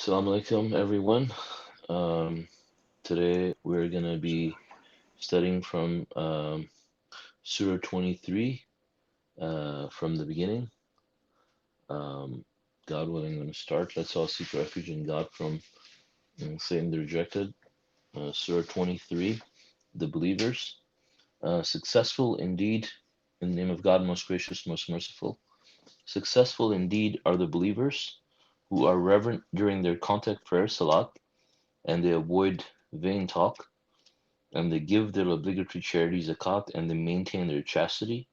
Assalamu alaikum, everyone. Um, Today we're going to be studying from Surah 23 from the beginning. Um, God willing, I'm going to start. Let's all seek refuge in God from Satan the rejected. Surah 23, the believers. Successful indeed, in the name of God, most gracious, most merciful. Successful indeed are the believers who are reverent during their contact prayer, salat, and they avoid vain talk, and they give their obligatory charity zakat, and they maintain their chastity.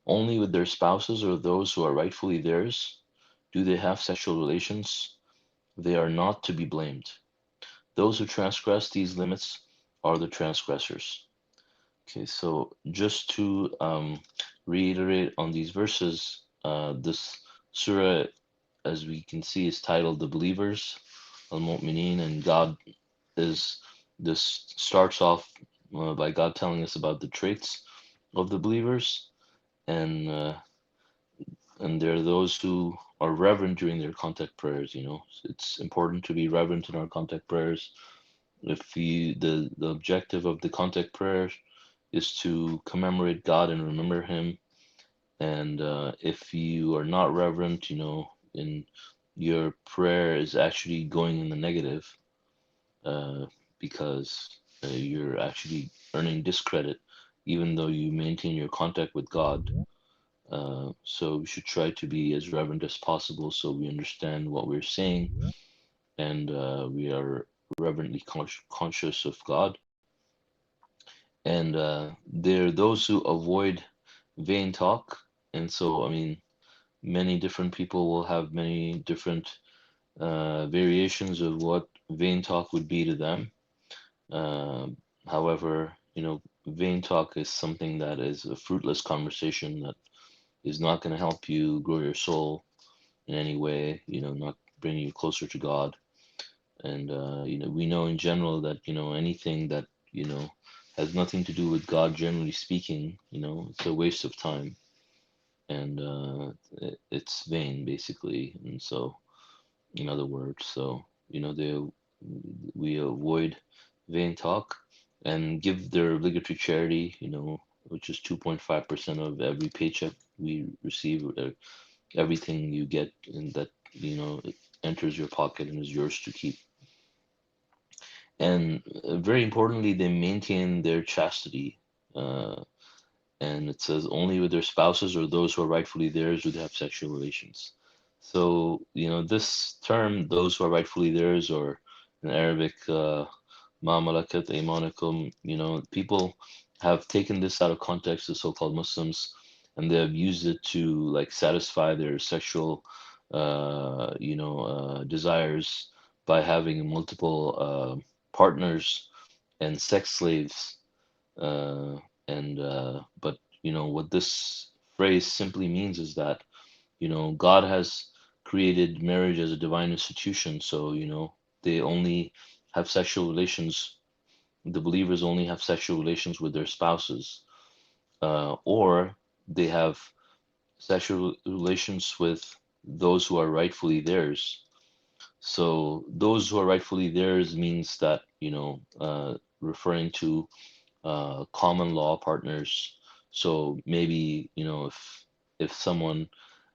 Only with their spouses or those who are rightfully theirs do they have sexual relations. They are not to be blamed. Those who transgress these limits are the transgressors. Okay, so just to reiterate on these verses, this surah, as we can see, is titled "The Believers," Al-Mu'mineen, and God is this starts off by God telling us about the traits of the believers, and uh, and there are those who are reverent during their contact prayers. It's important to be reverent in our contact prayers. If the objective of the contact prayer is to commemorate God and remember Him, and if you are not reverent, in your prayer is actually going in the negative, uh, because you're actually earning discredit, even though you maintain your contact with God. So we should try to be as reverent as possible so we understand what we're saying, and we are reverently conscious of God. And there are those who avoid vain talk. And so, I mean, many different people will have many different variations of what vain talk would be to them. Um, However, vain talk is something that is a fruitless conversation that is not going to help you grow your soul in any way, not bring you closer to God. And, we know in general that, anything that, has nothing to do with God, generally speaking, it's a waste of time, and it's vain, basically. And so, in other words, so, we avoid vain talk and give their obligatory charity, which is 2.5% of every paycheck we receive, everything you get, and that, it enters your pocket and is yours to keep. And very importantly, they maintain their chastity. Uh, and it says only with their spouses or those who are rightfully theirs do they have sexual relations. So, this term, those who are rightfully theirs, or in Arabic, ma malakat aymanakum, people have taken this out of context, the so-called Muslims, and they have used it to like satisfy their sexual, desires by having multiple partners and sex slaves. Uh, and But what this phrase simply means is that God has created marriage as a divine institution. So they only have sexual relations. The believers only have sexual relations with their spouses, or they have sexual relations with those who are rightfully theirs. So those who are rightfully theirs means that referring to common law partners. So maybe if someone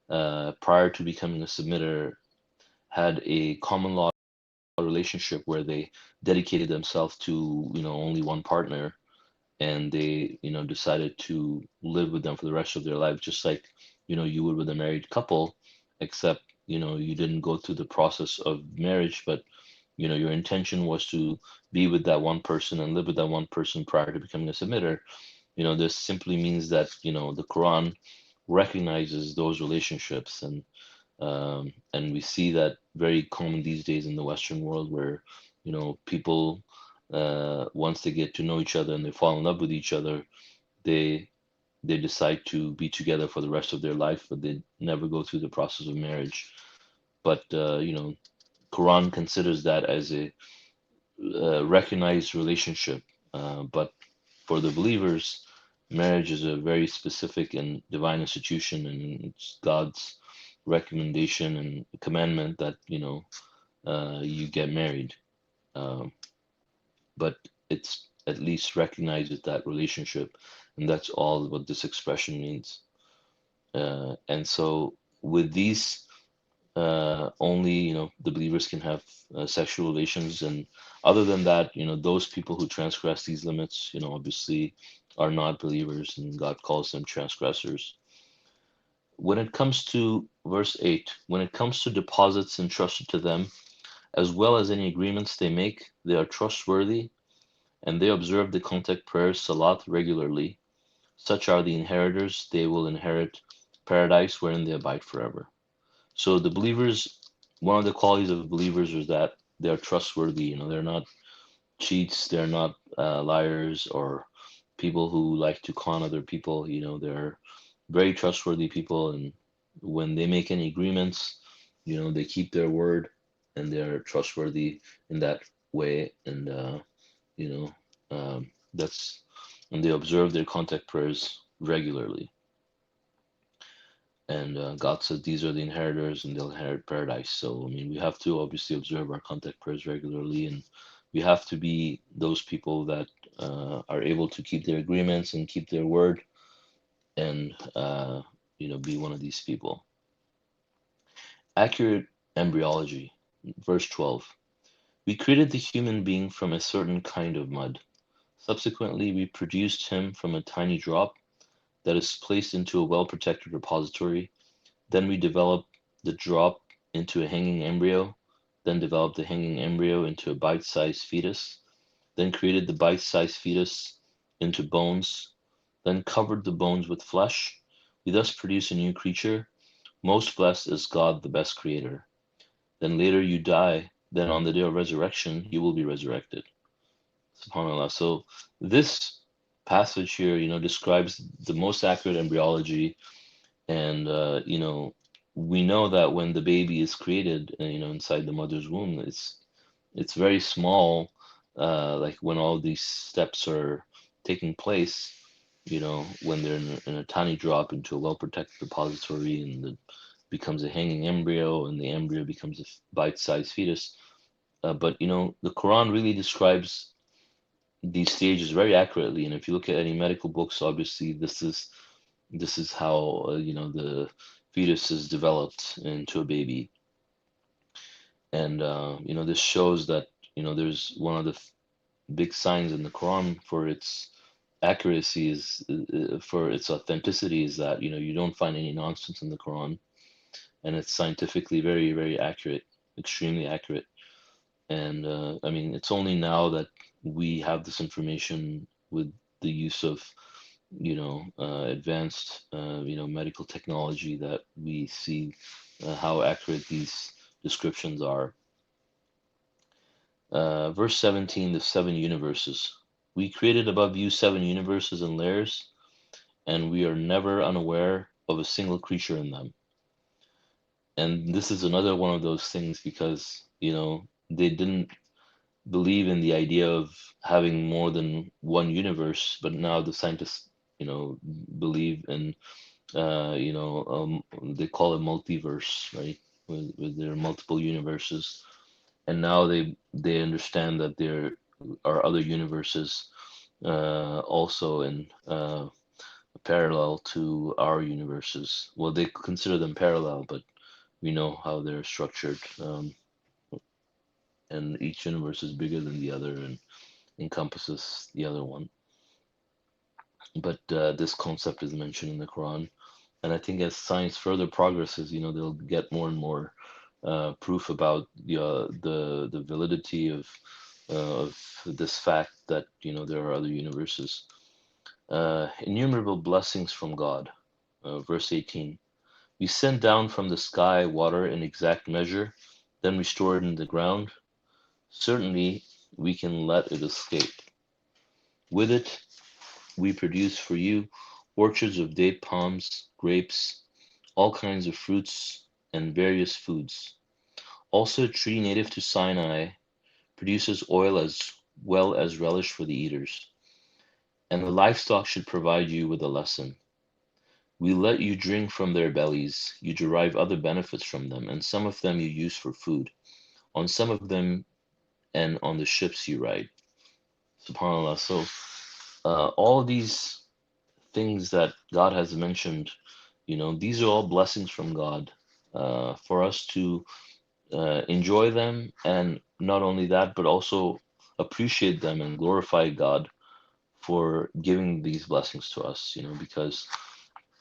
prior to becoming a submitter had a common law relationship where they dedicated themselves to only one partner, and they decided to live with them for the rest of their life, just like you would with a married couple, except you didn't go through the process of marriage, but your intention was to be with that one person and live with that one person prior to becoming a submitter. This simply means that the Quran recognizes those relationships, and we see that very common these days in the Western world, where people, once they get to know each other and they fall in love with each other, they they decide to be together for the rest of their life, but they never go through the process of marriage. But Quran considers that as a recognized relationship. But for the believers, marriage is a very specific and divine institution, and it's God's recommendation and commandment that you get married, um, but it's at least recognizes that relationship, and that's all what this expression means. And so with these, only the believers can have sexual relations, and other than that, those people who transgress these limits, obviously are not believers, and God calls them transgressors. When it comes to verse 8, when it comes to deposits entrusted to them, as well as any agreements they make, they are trustworthy, and they observe the contact prayers, salat, regularly. Such are the inheritors, they will inherit paradise wherein they abide forever. So the believers, one of the qualities of believers is that they're trustworthy. They're not cheats, they're not liars or people who like to con other people. They're very trustworthy people, and when they make any agreements, they keep their word, and they're trustworthy in that way. And you know, that's and they observe their contact prayers regularly. And God said these are the inheritors, and they'll inherit paradise. So, I mean, we have to obviously observe our contact prayers regularly, and we have to be those people that are able to keep their agreements and keep their word, and be one of these people. Accurate embryology, verse 12. We created the human being from a certain kind of mud. Subsequently, we produced him from a tiny drop that is placed into a well protected repository. Then we developed the drop into a hanging embryo, then developed the hanging embryo into a bite sized fetus, then created the bite sized fetus into bones, then covered the bones with flesh. We thus produce a new creature. Most blessed is God, the best creator. Then later you die, then on the day of resurrection, you will be resurrected. SubhanAllah. So this passage here, describes the most accurate embryology. And we know that when the baby is created, inside the mother's womb, it's very small. Like when all these steps are taking place, when they're in a tiny drop into a well-protected repository, and it becomes a hanging embryo, and the embryo becomes a bite-sized fetus. But the Quran really describes these stages very accurately. And if you look at any medical books, obviously this is how the fetus is developed into a baby. And this shows that there's one of the big signs in the Quran for its accuracy is for its authenticity, is that you don't find any nonsense in the Quran, and it's scientifically very, very accurate, extremely accurate. And I mean, it's only now that we have this information with the use of advanced medical technology, that we see how accurate these descriptions are. Verse 17, the seven universes. We created above you seven universes and layers, and we are never unaware of a single creature in them. And this is another one of those things, because they didn't believe in the idea of having more than one universe, but now the scientists believe in they call it multiverse, right? With their multiple universes, and now they understand that there are other universes also in parallel to our universes. Well, they consider them parallel, but we know how they're structured, and each universe is bigger than the other and encompasses the other one. But this concept is mentioned in the Quran. And I think as science further progresses, they'll get more and more proof about the validity of this fact that there are other universes. Innumerable blessings from God. Verse 18. We sent down from the sky water in exact measure, then we store it in the ground. Certainly, we can let it escape. With it, we produce for you orchards of date palms, grapes, all kinds of fruits, and various foods. Also, a tree native to Sinai produces oil as well as relish for the eaters. And the livestock should provide you with a lesson. We let you drink from their bellies. You derive other benefits from them, and some of them you use for food. On some of them and on the ships you ride. SubhanAllah. So all these things that God has mentioned, these are all blessings from God for us to enjoy them, and not only that, but also appreciate them and glorify God for giving these blessings to us, because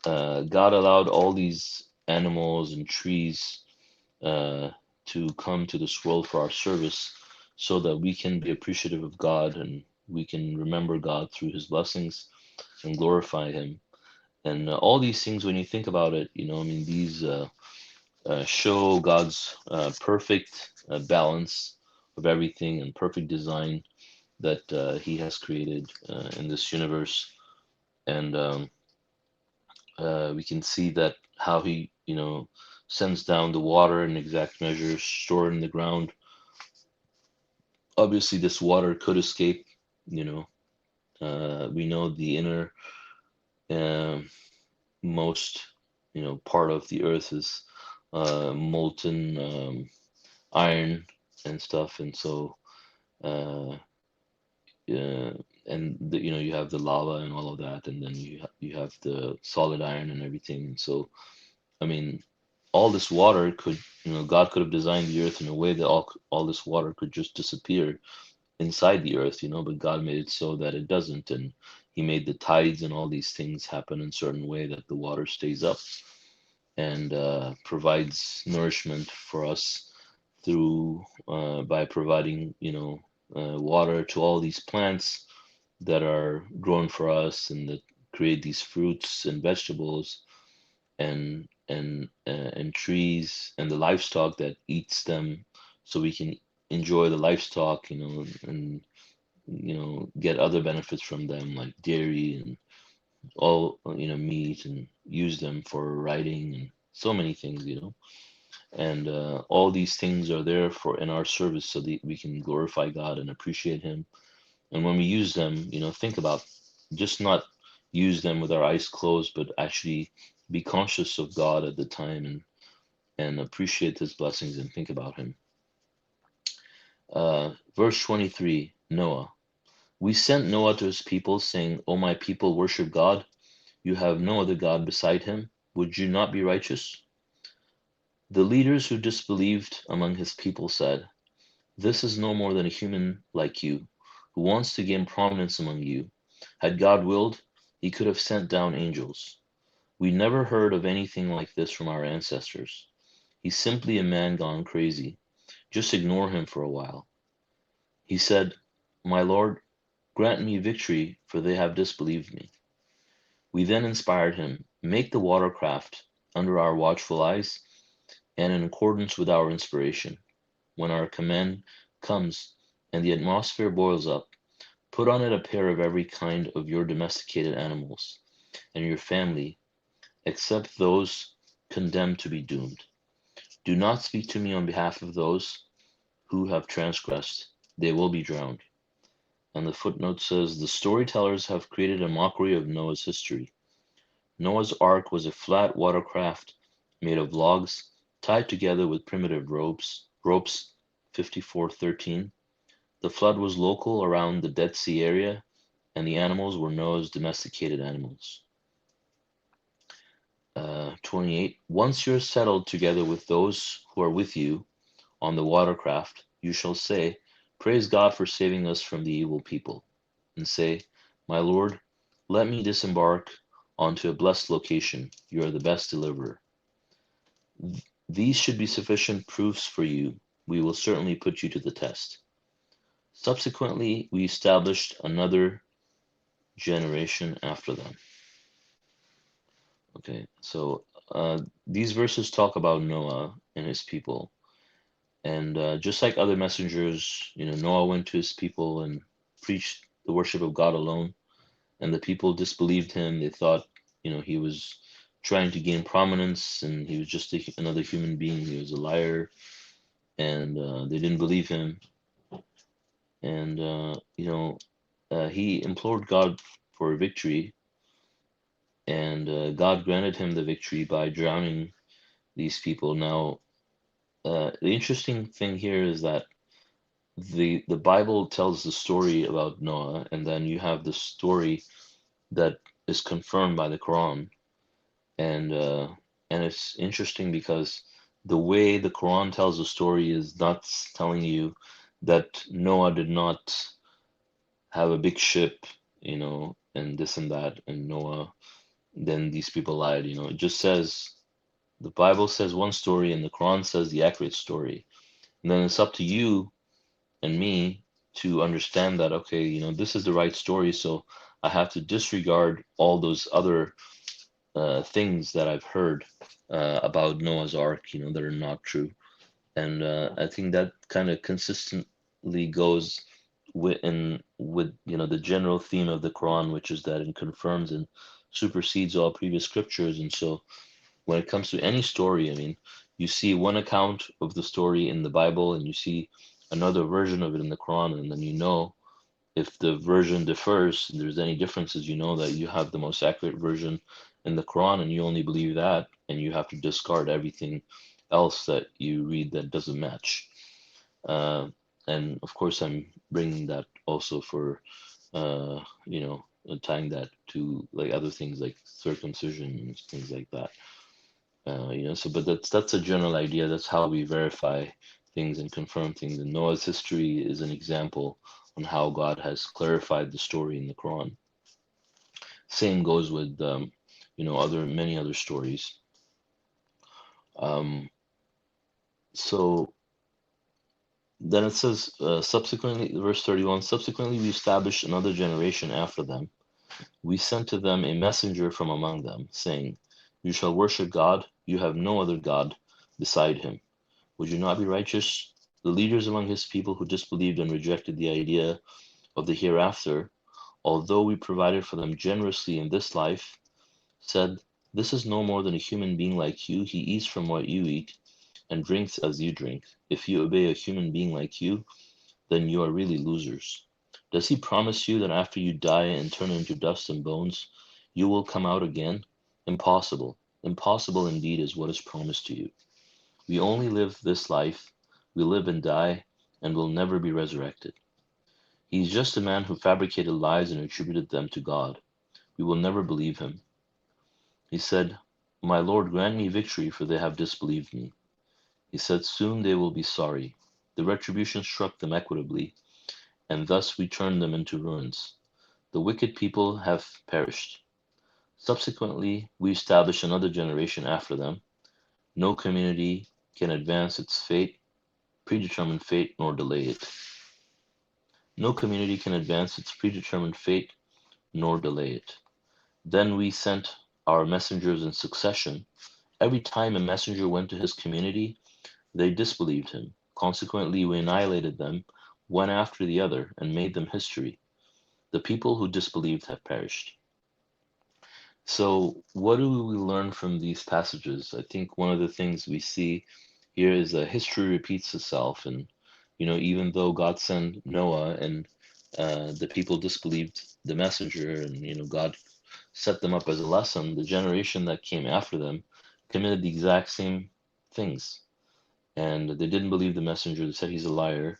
God allowed all these animals and trees uh, to come to this world for our service so that we can be appreciative of God and we can remember God through his blessings and glorify him. And all these things, when you think about it, these show God's perfect balance of everything and perfect design that he has created in this universe. And we can see that how he, sends down the water in exact measures, stored in the ground. Obviously, this water could escape. We know the inner um most, part of the earth is molten iron and stuff, and so uh, and you have the lava and all of that, and then you have the solid iron and everything. And so, I mean, all this water could, God could have designed the earth in a way that all this water could just disappear inside the earth, but God made it so that it doesn't, and He made the tides and all these things happen in a certain way that the water stays up and provides nourishment for us through by providing, water to all these plants that are grown for us and that create these fruits and vegetables and trees and the livestock that eats them, so we can enjoy the livestock, and get other benefits from them like dairy and all, meat, and use them for riding and so many things, and all these things are there for in our service so that we can glorify God and appreciate him. And when we use them, think about, just not use them with our eyes closed, but actually be conscious of God at the time, and appreciate his blessings and think about him. Verse 23, Noah. We sent Noah to his people, saying, O my people, worship God. You have no other God beside him. Would you not be righteous? The leaders who disbelieved among his people said, This is no more than a human like you, who wants to gain prominence among you. Had God willed, he could have sent down angels. We never heard of anything like this from our ancestors. He's simply a man gone crazy. Just ignore him for a while. He said, My Lord, grant me victory, for they have disbelieved me. We then inspired him, Make the watercraft under our watchful eyes and in accordance with our inspiration. When our command comes and the atmosphere boils up, put on it a pair of every kind of your domesticated animals and your family, except those condemned to be doomed. Do not speak to me on behalf of those who have transgressed. They will be drowned. And the footnote says, the storytellers have created a mockery of Noah's history. Noah's Ark was a flat watercraft made of logs tied together with primitive ropes 54:13. The flood was local around the Dead Sea area, and the animals were Noah's domesticated animals. 28. Once you're settled together with those who are with you on the watercraft, you shall say, Praise God for saving us from the evil people. And say, My Lord, let me disembark onto a blessed location. You are the best deliverer. These should be sufficient proofs for you. We will certainly put you to the test. Subsequently, we established another generation after them. Okay, so these verses talk about Noah and his people. And just like other messengers, Noah went to his people and preached the worship of God alone. And the people disbelieved him. They thought, he was trying to gain prominence and he was just another human being. He was a liar. And they didn't believe him. And, he implored God for victory. and God granted him the victory by drowning these people. Now, the interesting thing here is that the Bible tells the story about Noah, and then you have the story that is confirmed by the Quran, and uh, and it's interesting because the way the Quran tells the story is not telling you that Noah did not have a big ship, and this and that, and Noah, then these people lied. It just says the Bible says one story, and the Quran says the accurate story, and then it's up to you and me to understand that, okay, this is the right story, so I have to disregard all those other things that I've heard about Noah's Ark, that are not true. And I think that kind of consistently goes with the general theme of the Quran, which is that it confirms and supersedes all previous scriptures. And so when it comes to any story, I mean, you see one account of the story in the Bible, and you see another version of it in the Quran, and then if the version differs, and there's any differences, that you have the most accurate version in the Quran, and you only believe that, and you have to discard everything else that you read that doesn't match. Uh, and of course, I'm bringing that also for, tying that to like other things like circumcision and things like that. So, but that's a general idea. That's how we verify things and confirm things. And Noah's history is an example on how God has clarified the story in the Quran. Same goes with many other stories. Um, so then it says, subsequently, verse 31, subsequently we established another generation after them. We sent to them a messenger from among them, saying, you shall worship God, you have no other God beside him. Would you not be righteous? The leaders among his people who disbelieved and rejected the idea of the hereafter, although we provided for them generously in this life, said, this is no more than a human being like you. He eats from what you eat and drinks as you drink. If you obey a human being like you, then you are really losers. Does he promise you that after you die and turn into dust and bones, you will come out again? Impossible. Impossible indeed is what is promised to you. We only live this life, we live and die, and will never be resurrected. He is just a man who fabricated lies and attributed them to God. We will never believe him. He said, my Lord, grant me victory, for they have disbelieved me. He said, soon they will be sorry. The retribution struck them equitably, and thus we turned them into ruins. The wicked people have perished. Subsequently, we established another generation after them. No community can advance its fate, predetermined fate, nor delay it. No community can advance its predetermined fate, nor delay it. Then we sent our messengers in succession. Every time a messenger went to his community, they disbelieved him. Consequently, we annihilated them, one after the other, and made them history. The people who disbelieved have perished. So, what do we learn from these passages? I think one of the things we see here is that history repeats itself, and even though God sent Noah and the people disbelieved the messenger, and God set them up as a lesson, the generation that came after them committed the exact same things, and they didn't believe the messenger. They said he's a liar.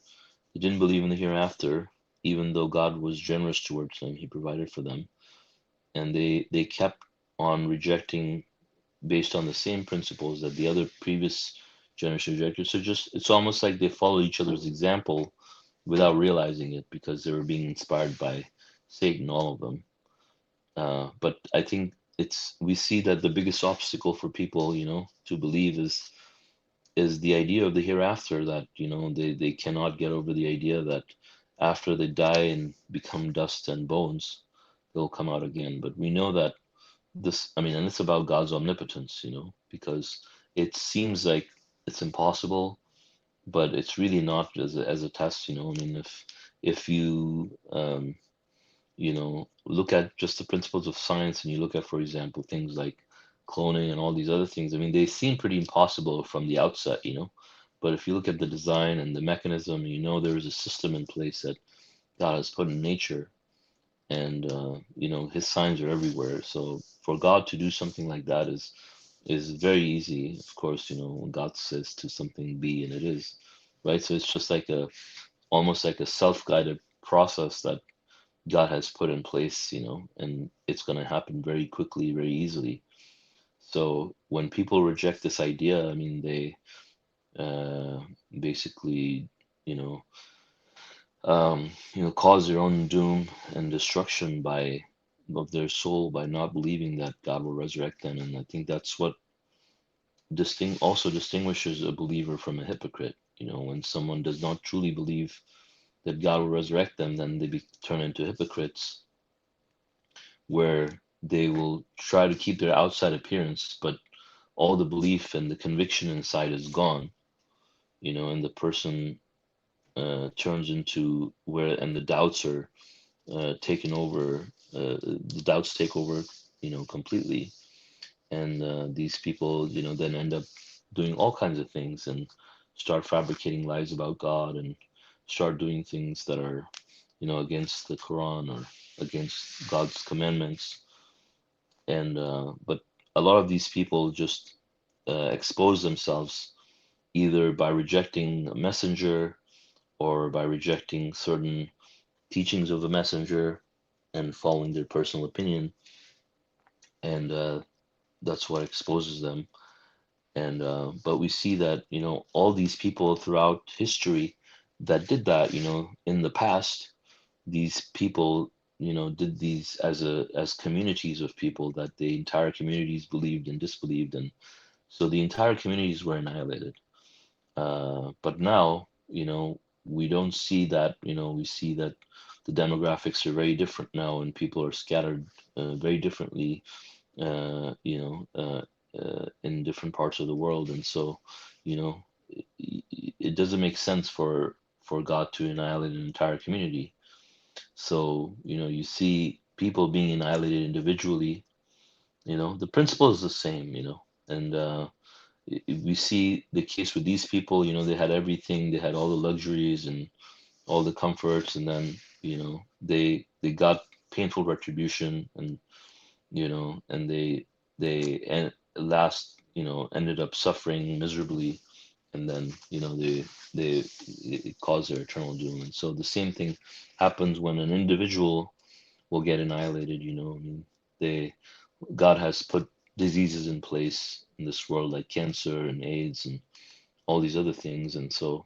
They didn't believe in the hereafter, even though God was generous towards them. He provided for them, and they kept on rejecting based on the same principles that the other previous generation rejected. So just it's almost like they follow each other's example without realizing it because they were being inspired by Satan, all of them. But I think we see that the biggest obstacle for people, to believe is the idea of the hereafter, that they cannot get over the idea that after they die and become dust and bones, they'll come out again. But we know that and it's about God's omnipotence, because it seems like it's impossible, but it's really not as a test, I mean, if you look at just the principles of science, and you look at, for example, things like cloning and all these other things, I mean, they seem pretty impossible from the outset, but if you look at the design and the mechanism, there is a system in place that God has put in nature, and his signs are everywhere. So for God to do something like that is very easy. Of course, when God says to something be, and it is, right? So it's just like almost like a self-guided process that God has put in place, and it's going to happen very quickly, very easily. So when people reject this idea, I mean, they basically, you know, cause their own doom and destruction of their soul by not believing that God will resurrect them. And I think that's what also distinguishes a believer from a hypocrite. When someone does not truly believe that God will resurrect them, then they turn into hypocrites, where they will try to keep their outside appearance, but all the belief and the conviction inside is gone. And the person turns into and the doubts are taken over. The doubts take over, completely, and these people, then end up doing all kinds of things and start fabricating lies about God and start doing things that are, against the Quran or against God's commandments. And but a lot of these people just expose themselves either by rejecting a messenger or by rejecting certain teachings of a messenger and following their personal opinion, and that's what exposes them. And but we see that all these people throughout history that did that, in the past, these people did these as communities of people, that the entire communities believed and disbelieved, and so the entire communities were annihilated. But now, we don't see that. We see that the demographics are very different now, and people are scattered very differently, in different parts of the world. And so, it doesn't make sense for God to annihilate an entire community. So, you see people being annihilated individually. The principle is the same. And we see the case with these people. They had everything, they had all the luxuries and all the comforts, and then they got painful retribution, and and they last ended up suffering miserably, and then they it caused their eternal doom. And so the same thing happens when an individual will get annihilated. I mean, they God has put diseases in place in this world, like cancer and AIDS and all these other things, and so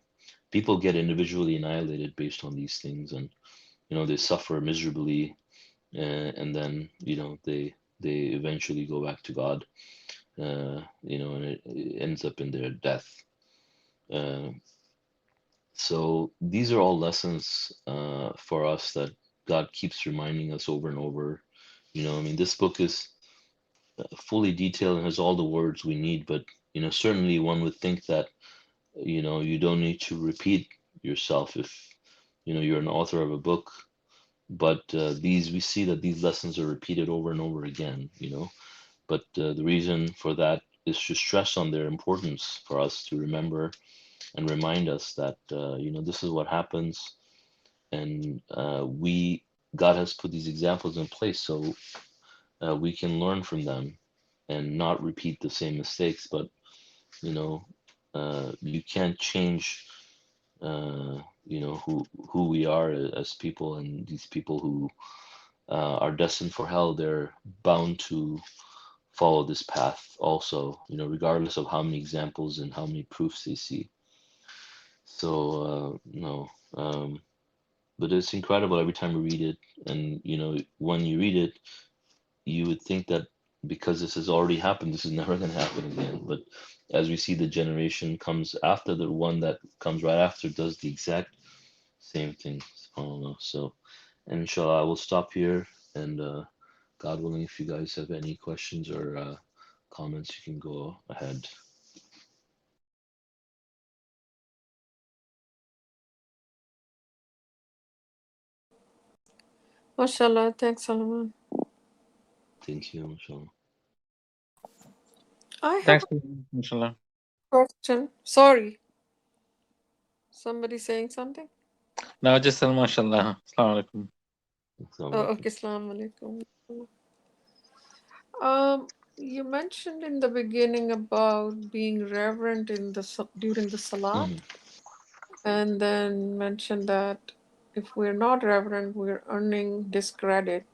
people get individually annihilated based on these things, and they suffer miserably, and then they eventually go back to God, and it ends up in their death. Uh, so these are all lessons for us that God keeps reminding us over and over. I mean, this book is fully detailed and has all the words we need, but certainly one would think that you don't need to repeat yourself if you're an author of a book. But we see that these lessons are repeated over and over again. But the reason for that is to stress on their importance for us to remember and remind us that this is what happens, and God has put these examples in place so we can learn from them and not repeat the same mistakes. But you can't change who we are as people, and these people who are destined for hell, they're bound to follow this path also, regardless of how many examples and how many proofs they see. So no, but it's incredible every time we read it. And when you read it, you would think that because this has already happened, this is never going to happen again. But as we see, the generation comes after, the one that comes right after does the exact same thing. SubhanAllah. So, and inshallah, I will stop here, and God willing, if you guys have any questions or comments, you can go ahead. Masha Allah. Thanks, Salman. Thank you, inshallah. I have Thanks, a inshallah. question. Sorry. Somebody saying something? No, just mashallah. Assalamu alaikum. Assalamu Oh, alaikum. okay, Assalamu Alaikum. You mentioned in the beginning about being reverent in during the salat, Mhm, and then mentioned that if we're not reverent, we're earning discredit.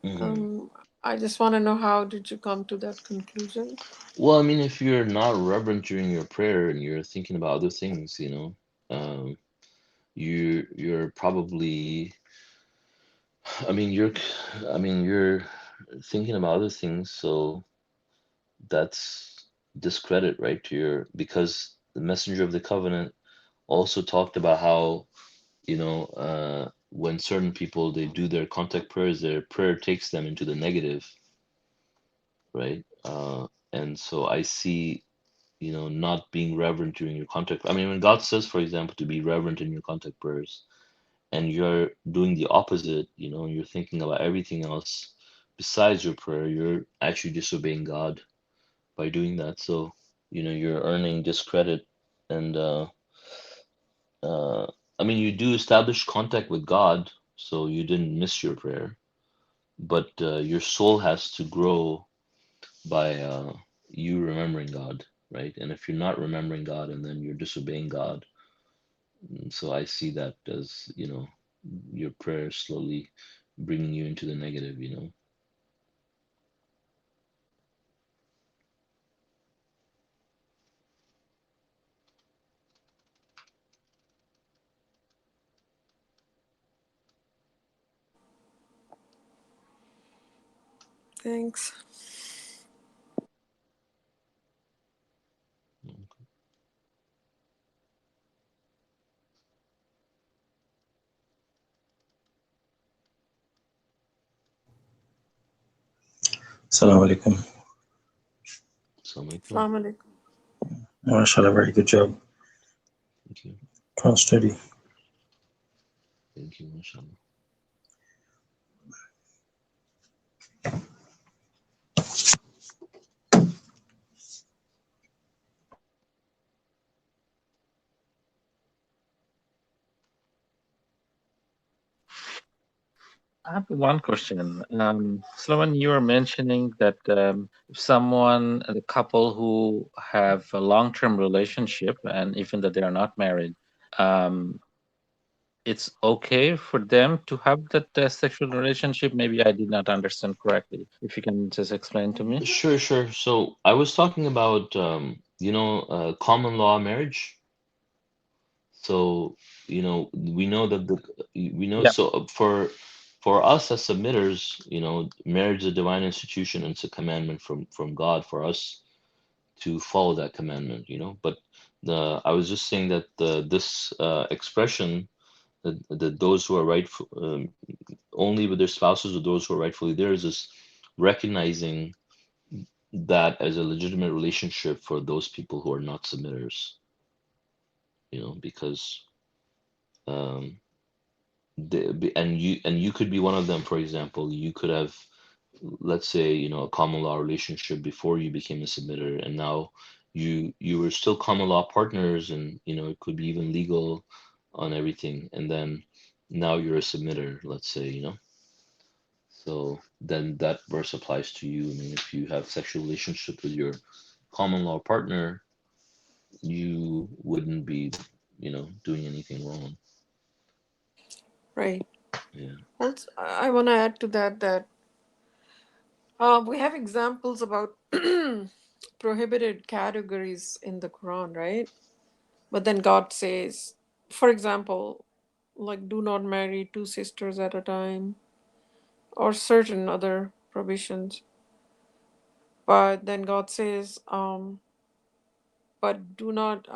mhm. Um, I just want to know, how did you come to that conclusion? Well, I mean, if you're not reverent during your prayer and you're thinking about other things, you're probably, I mean, you're thinking about other things, so that's discredit, right, to your, because the messenger of the covenant also talked about how, when certain people they do their contact prayers, their prayer takes them into the negative, right? And so I see, not being reverent during your contact. I mean, when God says, for example, to be reverent in your contact prayers, and you're doing the opposite, and you're thinking about everything else besides your prayer, you're actually disobeying God by doing that. So, you're earning discredit. And uh, I mean, you do establish contact with God, so you didn't miss your prayer, but your soul has to grow by you remembering God, right? And if you're not remembering God and then you're disobeying God, so I see that as, your prayer slowly bringing you into the negative. Thanks. Assalamu alaikum. Assalamu alaikum. Assalamu Alaikum. Masha Allah, very good job. Thank you. Cross study. Thank you, Masha Allah. I have one question. Sloan, you were mentioning that if someone, the couple who have a long-term relationship, and even that they are not married, um, it's okay for them to have that sexual relationship. Maybe I did not understand correctly. If you can just explain to me. Sure, sure. So I was talking about, common law marriage. So, we know that we know, Yeah. so for us as submitters, marriage is a divine institution and it's a commandment from God for us to follow that commandment, But I was just saying that this expression that those who are rightful, only with their spouses or those who are rightfully theirs, is recognizing that as a legitimate relationship for those people who are not submitters, because um, and you could be one of them. For example, you could have, let's say, a common law relationship before you became a submitter, and now you were still common law partners, and it could be even legal on everything, and then now you're a submitter, let's say, so then that verse applies to you. I mean, if you have sexual relationship with your common law partner, you wouldn't be, doing anything wrong. Right. Yeah. Also, I want to add to that we have examples about prohibited categories in the Quran, right? But then God says, for example, like do not marry two sisters at a time, or certain other provisions. But then God says, but do not,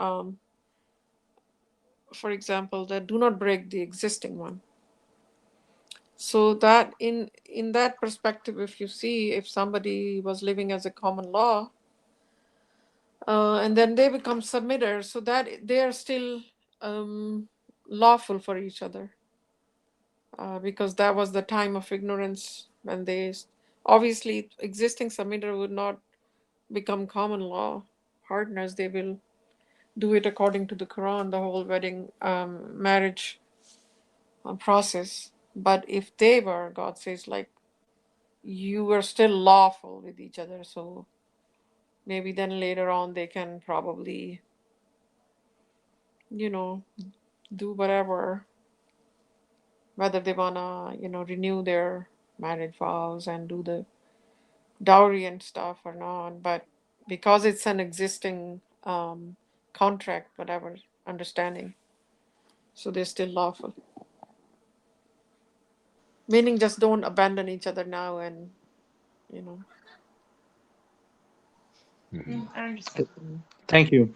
for example, that do not break the existing one. So that in that perspective, if you see, if somebody was living as a common law, and then they become submitters, so that they are still um, lawful for each other, because that was the time of ignorance when they obviously existing submitter would not become common law partners. They will do it according to the Quran, the whole wedding marriage process. But if they were, God says, like, you were still lawful with each other, so maybe then later on they can probably, do whatever, whether they wanna, renew their marriage vows and do the dowry and stuff or not. But because it's an existing contract, whatever, understanding, so they're still lawful. Meaning just don't abandon each other now and, you know. Mm-hmm. I understand. Thank you.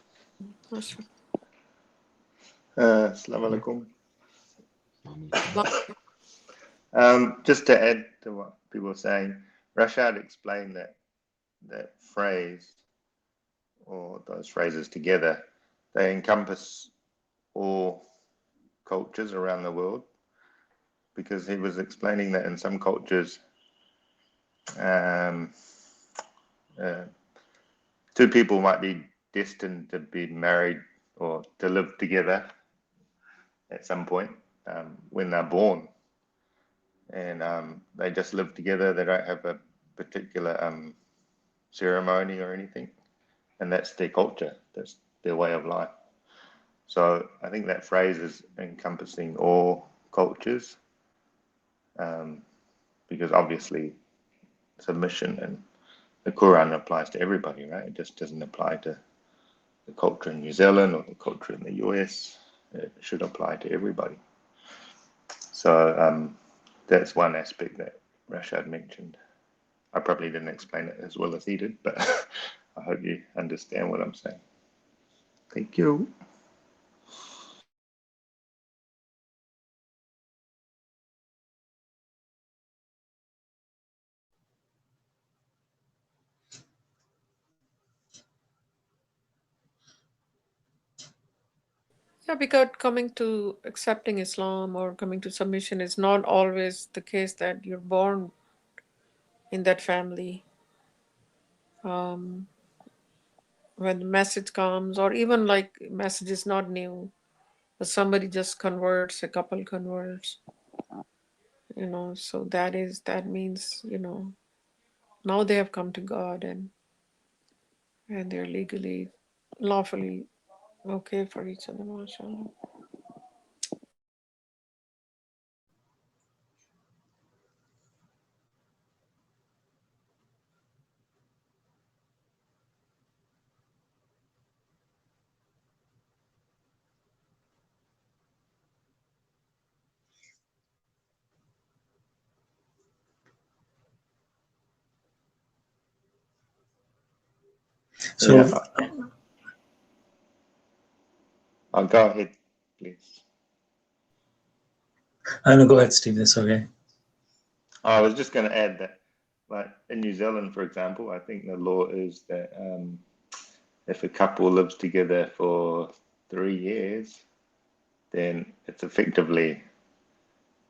Assalamu alaikum. Like, Just to add to what people were saying, Rashad explained that phrase or those phrases together, they encompass all cultures around the world, because he was explaining that in some cultures, um, two people might be destined to be married or to live together at some point when they're born, and they just live together. They don't have a particular ceremony or anything, and that's their culture. That's their way of life. So I think that phrase is encompassing all cultures, because obviously submission and the Quran applies to everybody, right? It just doesn't apply to the culture in New Zealand or the culture in the US. It should apply to everybody. So that's one aspect that Rashad mentioned. I probably didn't explain it as well as he did, but I hope you understand what I'm saying. Thank you. yeah, because coming to accepting Islam or coming to submission is not always the case that you're born in that family. When the message comes, or even like message is not new, but somebody just converts, a couple converts, so that means, now they have come to God, and they're legally, lawfully okay for each other, Masha Allah. So, Yeah, I'll go ahead, please. I know, go ahead, Steve. That's okay. I was just going to add that, like in New Zealand, for example, I think the law is that if a couple lives together for 3 years, then it's effectively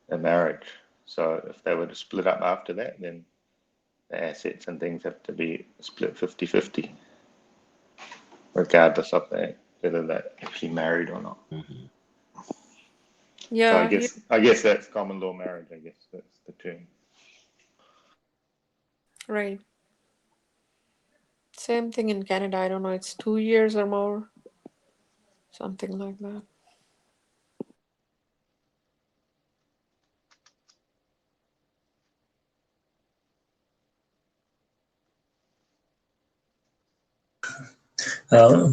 a marriage. So if they were to split up after that, then the assets and things have to be split 50-50, regardless of whether they're actually married or not. Mm-hmm. So Yeah, I guess that's common law marriage. I guess that's the term. right. Same thing in Canada. I don't know, it's 2 years or more, something like that.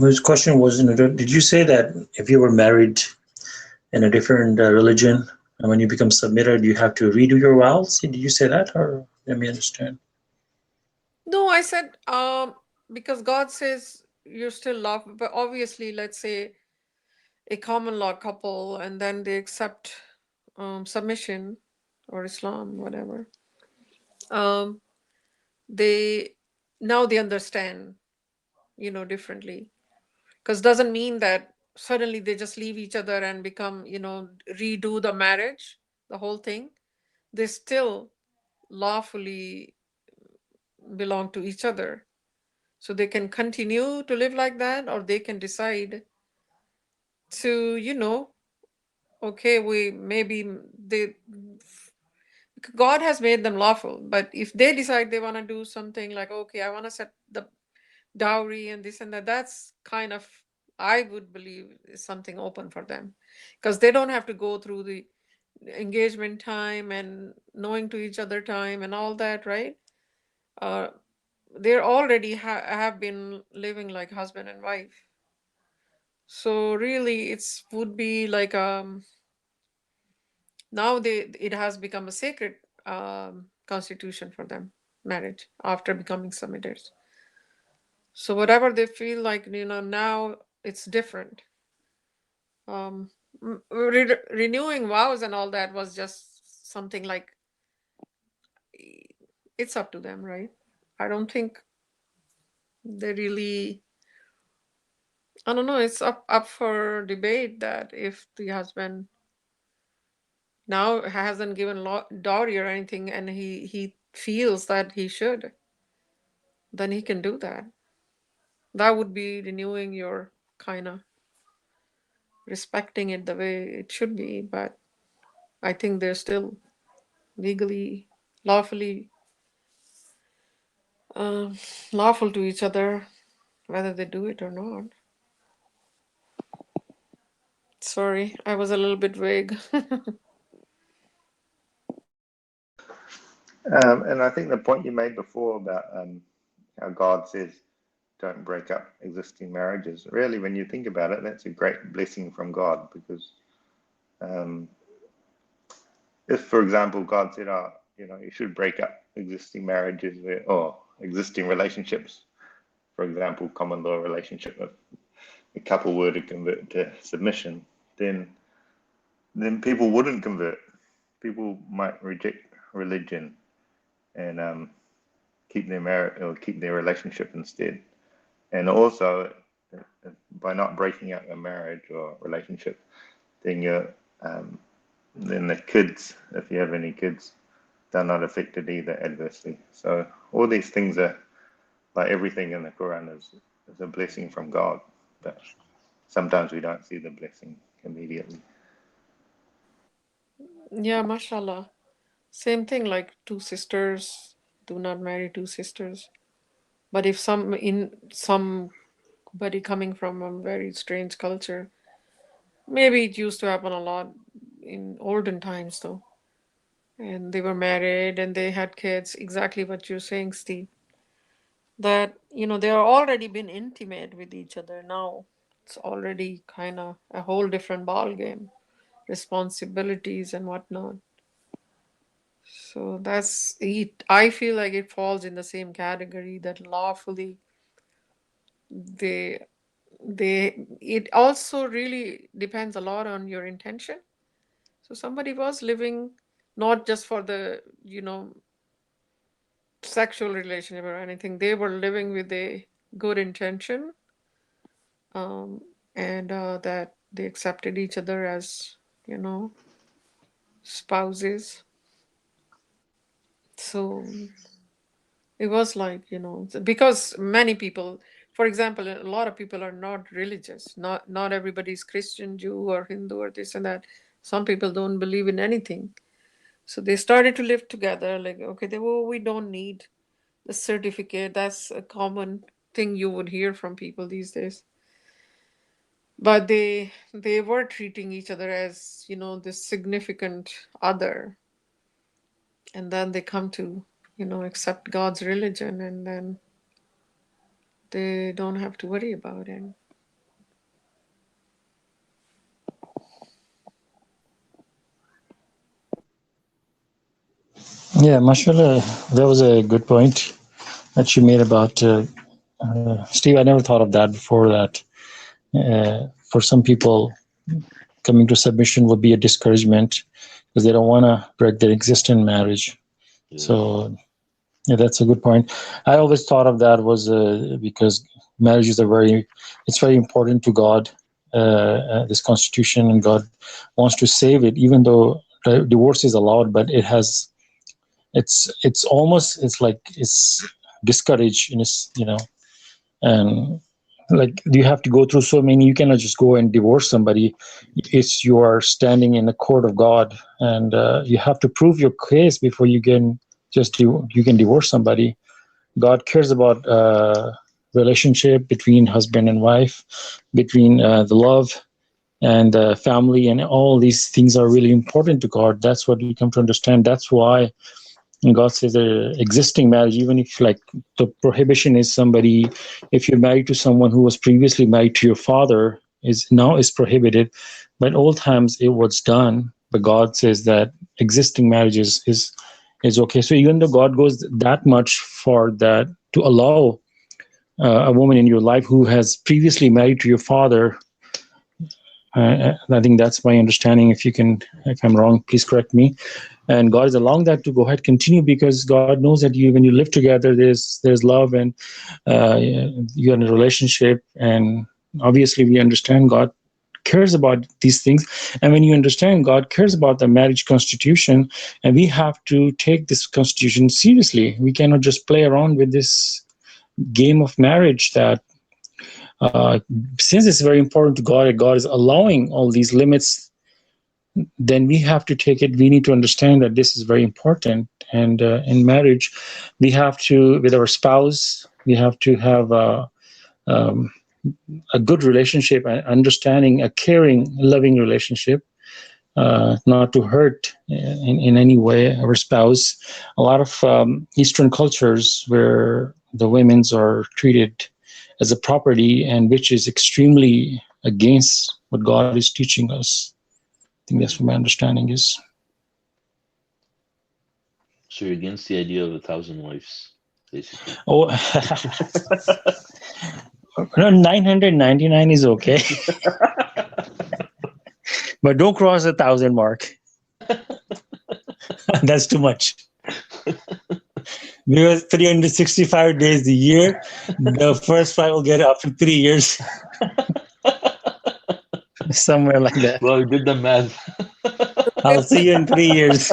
His question was, did you say that if you were married in a different religion, and when you become submitted, you have to redo your vows? Did you say that, or let me understand? No, I said, because God says you're still lawful, but obviously, let's say a common law couple, and then they accept submission or Islam, whatever. Um, they now they understand, differently, because doesn't mean that suddenly they just leave each other and become, redo the marriage, the whole thing. They still lawfully belong to each other. So they can continue to live like that, or they can decide to, okay, we maybe they God has made them lawful, but if they decide they want to do something like, okay, I want to set the dowry and this and that, that's kind of, I would believe, is something open for them, because they don't have to go through the engagement time and knowing to each other time and all that, right? They're already have been living like husband and wife. So really, it's would be like now it has become a sacred constitution for them, marriage, after becoming submitters. So whatever they feel like, now it's different. Renewing vows and all that was just something like, it's up to them, right? I don't think they really, I don't know, it's up for debate that if the husband now hasn't given dowry or anything and he feels that he should, then he can do that. That would be renewing your kind of respecting it the way it should be. But I think they're still legally, lawfully lawful to each other, whether they do it or not. Sorry, I was a little bit vague. And I think the point you made before about how God says don't break up existing marriages, really, when you think about it, that's a great blessing from God, because if, for example, God said, oh, you should break up existing marriages or existing relationships, for example, common law relationship, if a couple were to convert to submission, then people wouldn't convert. People might reject religion and keep their marriage or keep their relationship instead. And also, by not breaking up a marriage or relationship, then then the kids, if you have any kids, they're not affected either adversely. So all these things are, like everything in the Quran, is a blessing from God, but sometimes we don't see the blessing immediately. Yeah, Masha Allah. Same thing, like two sisters do not marry two sisters. But if somebody coming from a very strange culture, maybe it used to happen a lot in olden times though. And they were married and they had kids, exactly what you're saying, Steve. That, they are already been intimate with each other now. It's already kind of a whole different ball game, responsibilities and whatnot. So that's it. I feel like it falls in the same category that lawfully they it also really depends a lot on your intention. So somebody was living not just for the, sexual relationship or anything. They were living with a good intention, um, and that they accepted each other as, spouses. So it was like, because many people, for example, a lot of people are not religious. Not everybody's Christian, Jew, or Hindu, or this and that. Some people don't believe in anything. So they started to live together. Like, okay, we don't need the certificate. That's a common thing you would hear from people these days. But they were treating each other as, this significant other. And then they come to, accept God's religion, and then they don't have to worry about it. Yeah, mashallah, that was a good point that you made about Steve. I never thought of that before. That for some people, coming to submission would be a discouragement because they don't want to break their existing marriage. Yeah. So, yeah, that's a good point. I always thought of that was because marriages are it's very important to God, this constitution, and God wants to save it, even though divorce is allowed, but it's like it's discouraged in and like you have to go through so many. You cannot just go and divorce somebody. It's you are standing in the court of God, and you have to prove your case before you can just do. You can divorce somebody. God cares about relationship between husband and wife, between the love and family, and all these things are really important to God. That's what we come to understand. That's why God says the existing marriage, even if like the prohibition is somebody, if you're married to someone who was previously married to your father, is prohibited. But old times it was done. But God says that existing marriage is okay. So even though God goes that much for that to allow a woman in your life who has previously married to your father, I think that's my understanding. If I'm wrong, please correct me. And God is allowing that to go ahead, continue, because God knows that when you live together, there's love, and you're in a relationship. And obviously, we understand God cares about these things. And when you understand God cares about the marriage constitution, and we have to take this constitution seriously. We cannot just play around with this game of marriage that. Since it's very important to God, and God is allowing all these limits, then we have to take it. We need to understand that this is very important. And in marriage, we have to, with our spouse, we have to have a good relationship, an understanding, a caring, loving relationship, not to hurt in any way our spouse. A lot of Eastern cultures where the women's are treated as a property, and which is extremely against what God is teaching us. I think that's what my understanding is. So you're against the idea of 1,000 wives, basically. Oh, no, 999 is okay, but don't cross 1,000 mark. That's too much. Because 365 days a year, the first five will get after 3 years, somewhere like that. Well, you did the math. I'll see you in 3 years.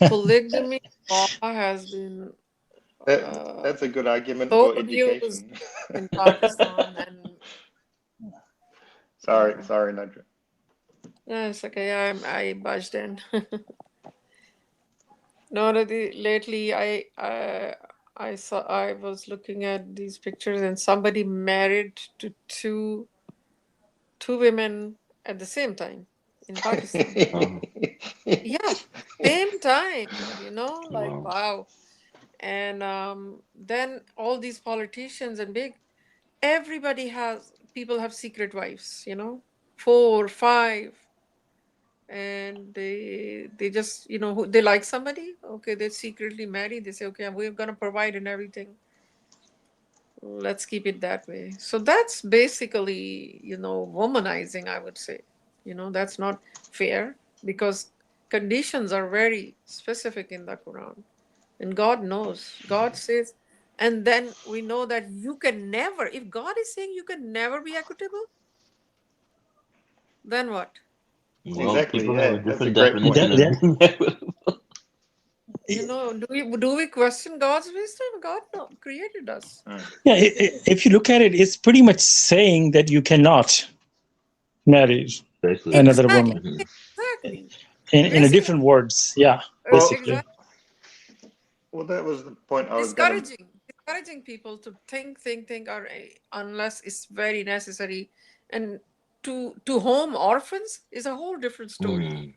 Polygamy law has been That's a good argument so for abused education. in Pakistan, and Sorry, Nadra. yeah, it's okay. I budged in. No, lately I was looking at these pictures, and somebody married to two women at the same time in Pakistan. Yeah, same time, like Wow. wow. And then all these politicians and people have secret wives, 4, 5, and they just, they like somebody, okay, they secretly marry, they say, okay, we're gonna provide and everything. Let's keep it that way. So that's basically, womanizing, I would say. That's not fair, because conditions are very specific in the Quran. And God knows. God says, and then we know that you can never, if God is saying you can never be equitable, then what? Well, Exactly. people have a Yeah, that's a different great point. definition of being equitable. Do we question God's wisdom? God created us. Yeah, if you look at it, it's pretty much saying that you cannot marry Basically. another Exactly. woman Mhm. Exactly. in a Basically, different words. Yeah, Well, basically. exactly. that was the point I was gonna. Discouraging people to think, or unless it's very necessary, and to home orphans is a whole different story. Mm.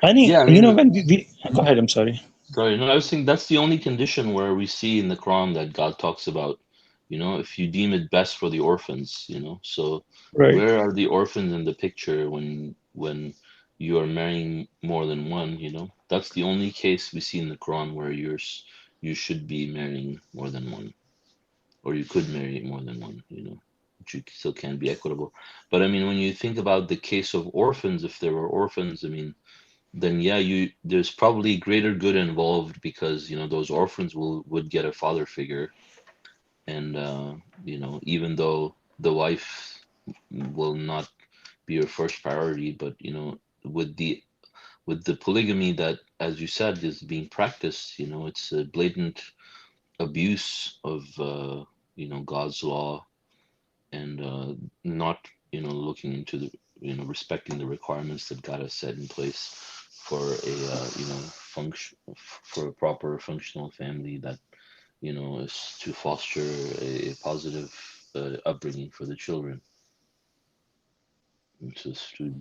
I think, Yeah, I mean, when we go ahead, I'm sorry. sorry, no, I was thinking that's the only condition where we see in the Quran that God talks about, if you deem it best for the orphans, So Right. where are the orphans in the picture when you are marrying more than one? That's the only case we see in the Quran where you should be marrying more than one, or you could marry more than one. But you still can't be equitable. But I mean, when you think about the case of orphans, if there were orphans, I mean, then yeah, there's probably greater good involved because those orphans would get a father figure, and even though the wife will not be your first priority, but with the polygamy that, as you said, is being practiced, it's a blatant abuse of God's law, and not looking into the respecting the requirements that God has set in place for a function for a proper functional family that is to foster a positive upbringing for the children.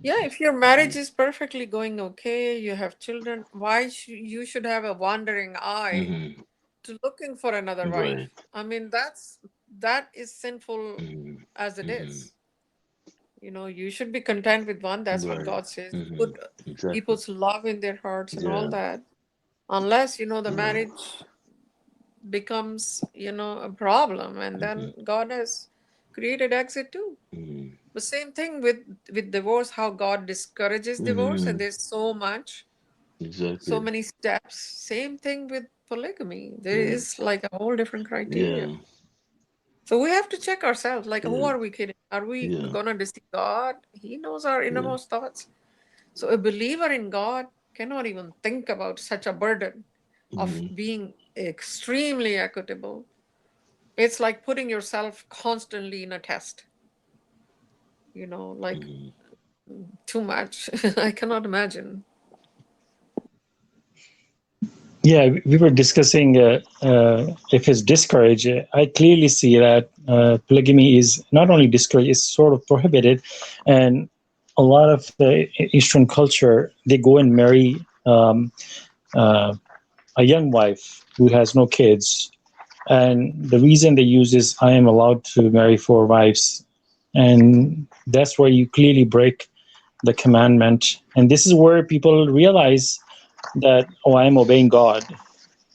Yeah, if your marriage is perfectly going okay, you have children, why you should have a wandering eye Mm-hmm. to looking for another wife? Right. I mean, that is sinful Mm-hmm. as it Mm-hmm. is. You should be content with one. That's what Right. God says. Mm-hmm. Put Exactly. people's love in their hearts and all Yeah. that. Unless, the Yeah. marriage becomes, a problem, and Mm-hmm. then God has created exit too. Mm-hmm. The same thing with divorce, how God discourages divorce, and Mm-hmm. there's so Exactly. many steps. Same thing with polygamy. There Yeah. is like a whole different criteria. Yeah. So we have to check ourselves. Like, who Yeah. are we kidding? Are we Yeah. gonna deceive God? He knows our Yeah. innermost thoughts. So a believer in God cannot even think about such a burden of Mm-hmm. being extremely equitable. It's like putting yourself constantly in a test, like Mm-hmm. too much. I cannot imagine. Yeah, we were discussing if it's discouraged. I clearly see that polygamy is not only discouraged, it's sort of prohibited. And a lot of the Eastern culture, they go and marry uh, a young wife who has no kids. And the reason they use is, I am allowed to marry 4 wives. And that's where you clearly break the commandment. And this is where people realize that, oh, I am obeying God.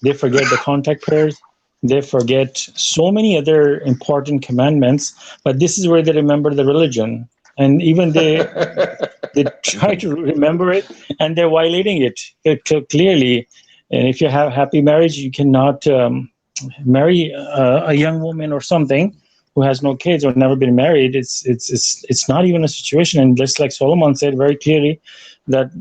They forget the contact prayers. They forget so many other important commandments. But this is where they remember the religion. And even they try Mm-hmm. to remember it, and they're violating it clearly. And if you have happy marriage, you cannot marry a young woman or something who has no kids or never been married. It's not even a situation. And just like Solomon said very clearly, that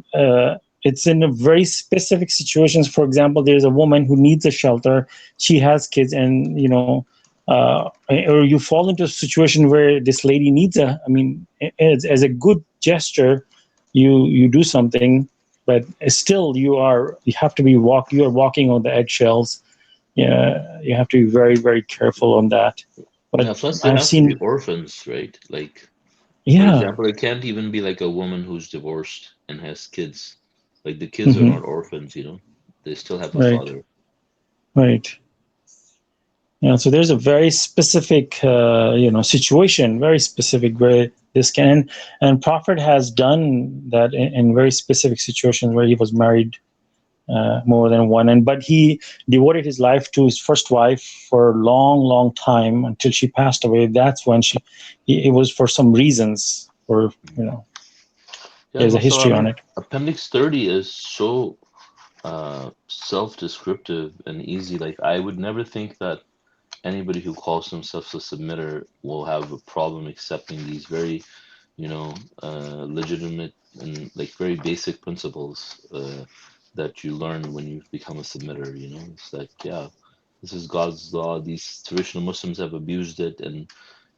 it's in a very specific situations. For example, there's a woman who needs a shelter. She has kids, and or you fall into a situation where this lady needs I mean, as a good gesture, you do something, but still you have to you are walking on the eggshells. Yeah, you have to be very, very careful on that. But Yeah, plus they I've have to be seen, orphans, right? Like, for yeah, example, it can't even be like a woman who's divorced and has kids. Like the kids are hmm, not orphans. They still have a right, father. right. Yeah, so there's a very specific, situation, very specific where this can, and Prophet has done that in very specific situations where he was married more than one, but he devoted his life to his first wife for a long, long time until she passed away. That's when it was for some reasons, or Yeah, there's a Masha Allah, I history on mean, it. Appendix 30 is so self-descriptive and easy. Like, I would never think that anybody who calls themselves a submitter will have a problem accepting these very, legitimate and like very basic principles that you learn when you become a submitter. It's like, yeah, this is God's law. These traditional Muslims have abused it and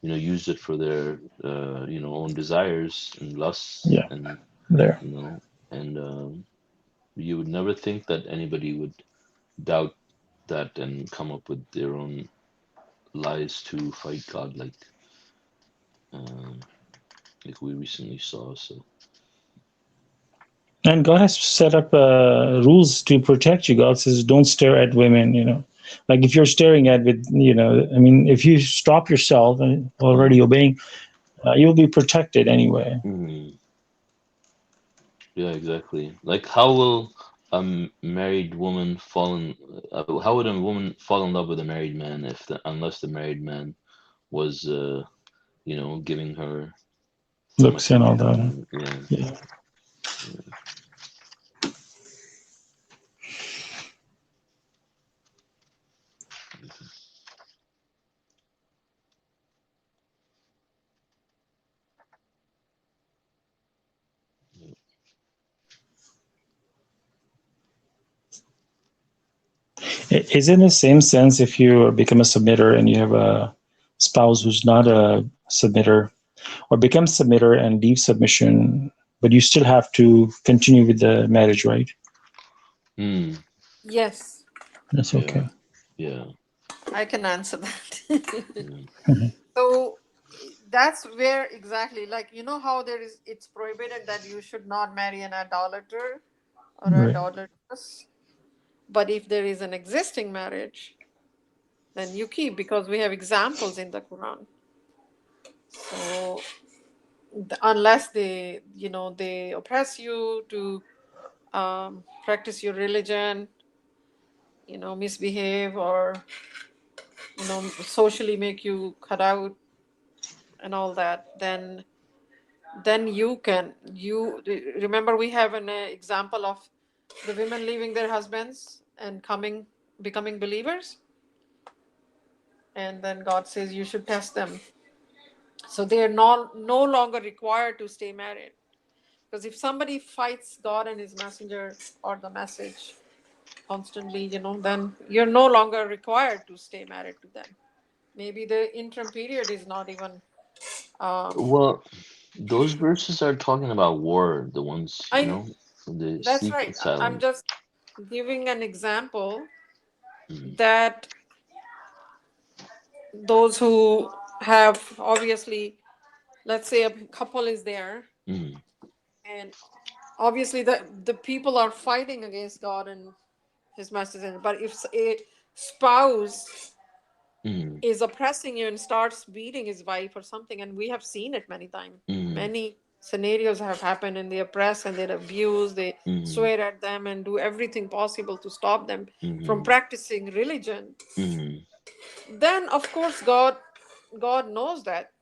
used it for their own desires and lusts, Yeah, and there. you know and you would never think that anybody would doubt that and come up with their own lies to fight God, um, like we recently saw. So And God has set up rules to protect you. God says, don't stare at women, Like if you're staring at I mean, if you stop yourself and already mm, obeying, you'll be protected anyway. mm, yeah, exactly. Like, how will married woman fall in? How would a woman fall in love with a married man unless the married man was, giving her some Looks and all that. attention? Yeah. Yeah. Is it in the same sense if you become a submitter and you have a spouse who's not a submitter, or become submitter and leave submission, but you still have to continue with the marriage, right? Hmm. Yes, That's Yeah. okay. Yeah. I can answer that. Yeah. Mhm. So that's where exactly, like, you know how it's prohibited that you should not marry an idolater or Right. idolatress. But if there is an existing marriage, then you keep, because we have examples in the Quran. So unless they, they oppress you to practice your religion, misbehave, or socially make you cut out and all that, then you remember, we have an example of the women leaving their husbands and becoming believers, and then God says you should test them, so they are no longer required to stay married. Because if somebody fights God and his messenger or the message constantly, then you're no longer required to stay married to them. Maybe the interim period is not even. Well, those verses are talking about war, the ones, I they That's seek right. I'm asylum. just giving an example Mm, that those who have, obviously, let's say a couple is there, mm, and obviously the people are fighting against God and his messenger. But if a spouse mm, is oppressing you and starts beating his wife or something, and we have seen it many times, mm, many scenarios have happened, and they oppress and they abuse, they mm, swear at them and do everything possible to stop them from mm, practicing religion, mm, then of course God knows that.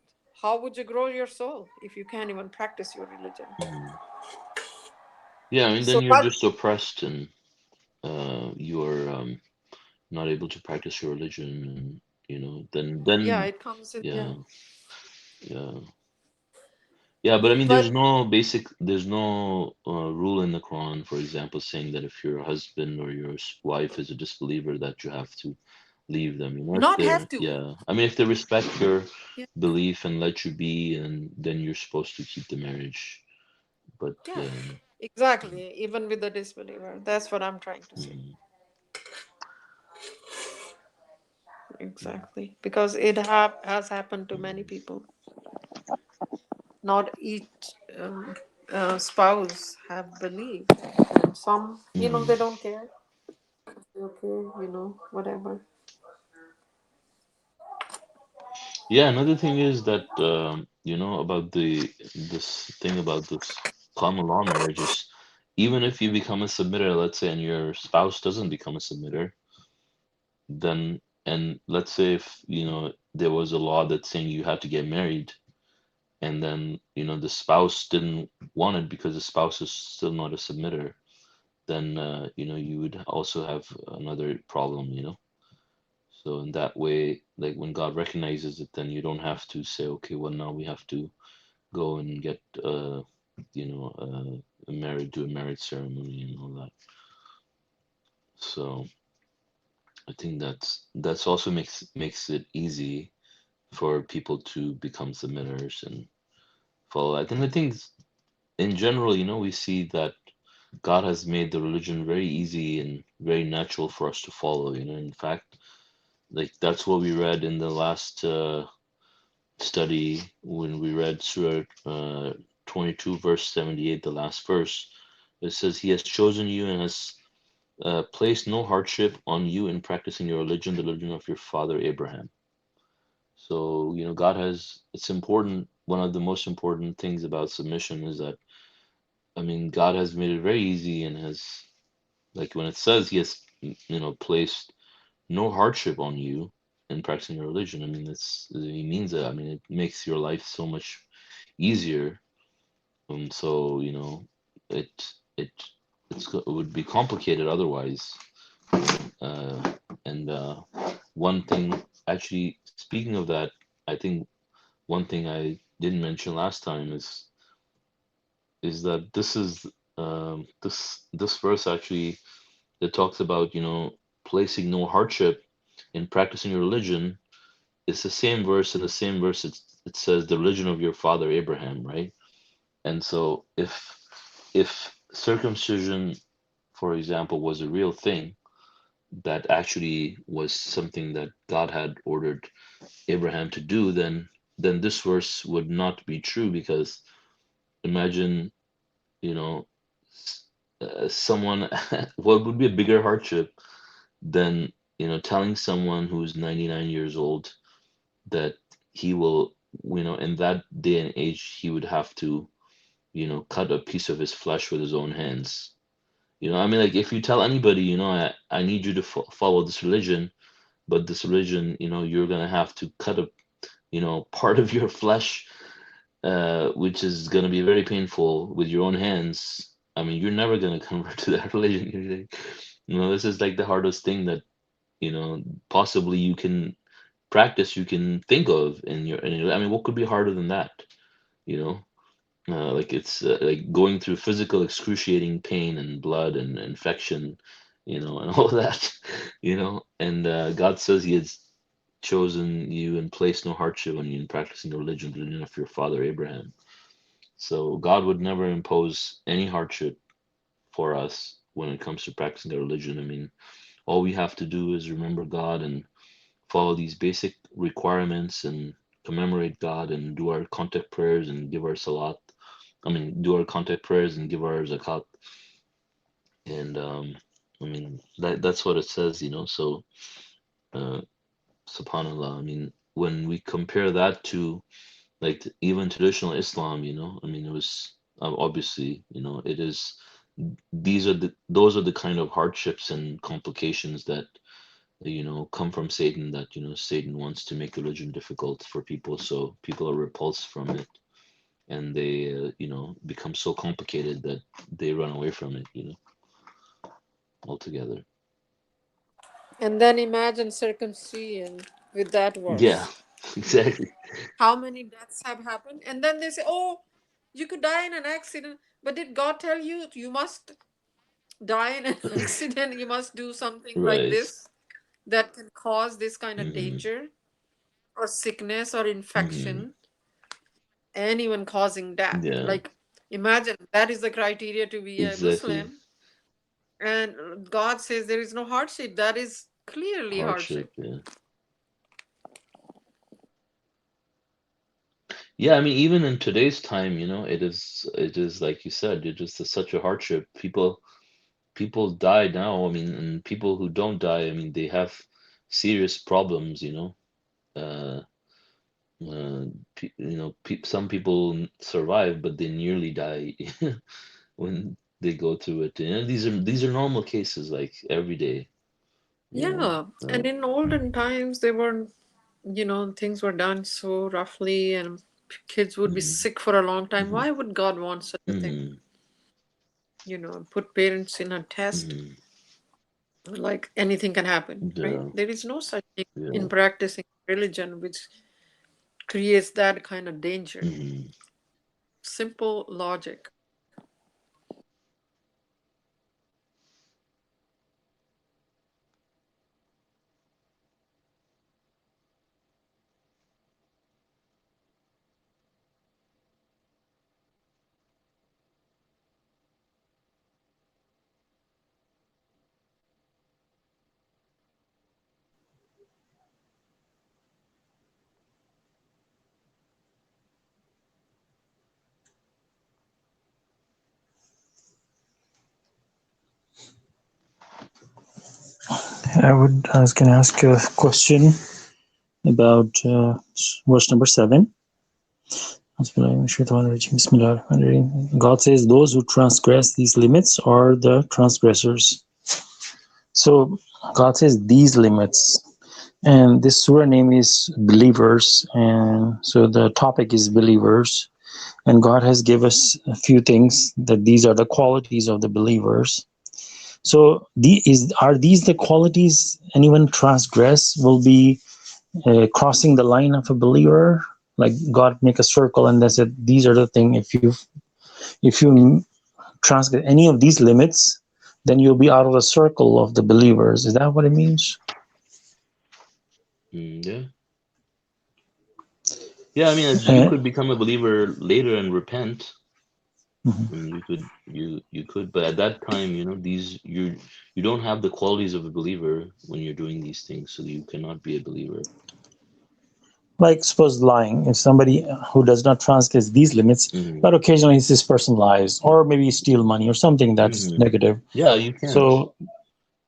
How would you grow your soul if you can't even practice your religion? mm. Yeah, I mean, then So you're but just oppressed and you're not able to practice your religion, and yeah, then it comes in, yeah. yeah, yeah. Yeah, but I mean, But there's no rule in the Quran, for example, saying that if your husband or your wife is a disbeliever, that you have to leave them. If not they're, have to. yeah, I mean, if they respect your Yeah, belief and let you be, and then you're supposed to keep the marriage. But yeah, yeah, exactly, even with the disbeliever. That's what I'm trying to say. mm, Exactly, because has happened to many mm, people. Not each spouse have believed, and some, mm. they don't care. Okay, whatever. Yeah, another thing is that about this thing about this common law marriages, even if you become a submitter, let's say, and your spouse doesn't become a submitter, then and let's say if there was a law that's saying you have to get married, and then the spouse didn't want it because the spouse is still not a submitter, then you would also have another problem. So in that way, like when God recognizes it, then you don't have to say, okay, well now we have to go and get married, do a marriage ceremony and all that. So I think that's also makes it easy for people to become submitters and follow that. And I think in general, we see that God has made the religion very easy and very natural for us to follow. In fact, like that's what we read in the last study when we read Surah 22, verse 78, the last verse. It says, He has chosen you and has placed no hardship on you in practicing your religion, the religion of your father Abraham. So, God has, it's important. One of the most important things about submission is that, I mean, God has made it very easy and has, like when it says He has, placed no hardship on you in practicing your religion. I mean, He means that. I mean, it makes your life so much easier. So it it it would be complicated otherwise. And one thing, actually, speaking of that, I think one thing I didn't mention last time is that this is this verse actually, it talks about placing no hardship in practicing your religion, it's the same verse. In the same verse, it says the religion of your father Abraham, right? And so if circumcision, for example, was a real thing, that actually was something that God had ordered Abraham to do, then this verse would not be true, because imagine, you know, someone, what would be a bigger hardship than, you know, telling someone who's 99 years old that he will, you know, in that day and age, he would have to, you know, cut a piece of his flesh with his own hands. You know, I mean, like, if you tell anybody, you know, I need you to follow this religion, but this religion, you know, you're gonna have to cut a, you know, part of your flesh, which is gonna be very painful, with your own hands. I mean, you're never gonna convert to that religion. You're like, you know, this is like the hardest thing that, you know, possibly you can practice, you can think of in your, I mean, what could be harder than that? You know, like it's like going through physical excruciating pain and blood and infection, you know, and all that, you know. And God says He has chosen you and placed no hardship on you in practicing the religion of your father Abraham. So God would never impose any hardship for us when it comes to practicing the religion. I mean, all we have to do is remember God and follow these basic requirements and commemorate God and do our contact prayers and give our salat. I mean, do our contact prayers and give our zakat. And I mean, that's what it says, you know. So, subhanallah. I mean, when we compare that to like even traditional Islam, you know, I mean, it was obviously, you know, it is. Those are the kind of hardships and complications that, you know, come from Satan, that, you know, Satan wants to make religion difficult for people, so people are repulsed from it, and they you know, become so complicated that they run away from it, you know, altogether. And then imagine circumcision with that Yeah, verse. exactly. How many deaths have happened? And then they say, oh, you could die in an accident. But did God tell you you must die in an accident? You must do something like Right. this that can cause this kind of Hmm. danger or sickness or Hmm. infection, and even causing death. Yeah, Like, imagine that is the criteria to be a exactly. Muslim. And God says there is no hardship. That is clearly Hardship, hardship. yeah. Yeah, I mean, even in today's time, you know, it is like you said, it is such a hardship. People die now. I mean, and people who don't die, I mean, they have serious problems, you know. Uh, you know, some people survive, but they nearly die when they go through it. You know, these are normal cases, like every day. You know. Yeah. And in olden times, they weren't, things were done so roughly and kids would be Mm-hmm. sick for a long time. Mm-hmm. Why would God want such a thing? Mm-hmm. Put parents in a test, Mm-hmm. like anything can happen, right? Yeah. There is no such thing in Yeah. practicing religion which creates that kind of danger. Mm-hmm. Simple logic. I was going to ask a question about verse number 7. God says those who transgress these limits are the transgressors. So God says these limits, and this surah name is believers, and so the topic is believers, and God has given us a few things that these are the qualities of the believers. So are these the qualities anyone transgress will be crossing the line of a believer? Like God make a circle and they said these are the thing. If you transgress any of these limits, then you'll be out of the circle of the believers. Is that what it means? Yeah. Yeah, I mean, you could become a believer later and repent. And you could, but at that time, you don't have the qualities of a believer when you're doing these things, so you cannot be a believer. Like, suppose lying. If somebody who does not transgress these limits, but occasionally this person lies, or maybe steal money or something that's negative. Yeah, you can. So,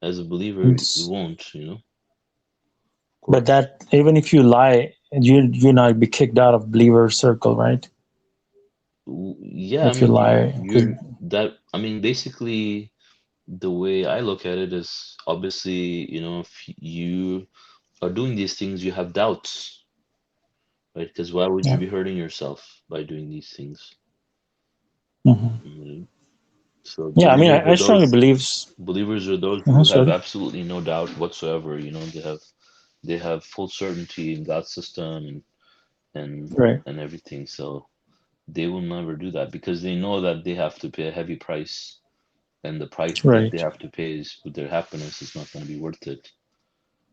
as a believer, you won't, But that, even if you lie, you not be kicked out of believer circle, right? Yeah, if you lie, I mean, basically, the way I look at it is, obviously, if you are doing these things, you have doubts, right? Because why would you be hurting yourself by doing these things? So yeah, I mean, I strongly believe believers are those who have absolutely no doubt whatsoever. They have full certainty in God's system and everything. So they will never do that because they know that they have to pay a heavy price, and the price that they have to pay is with their happiness is not going to be worth it.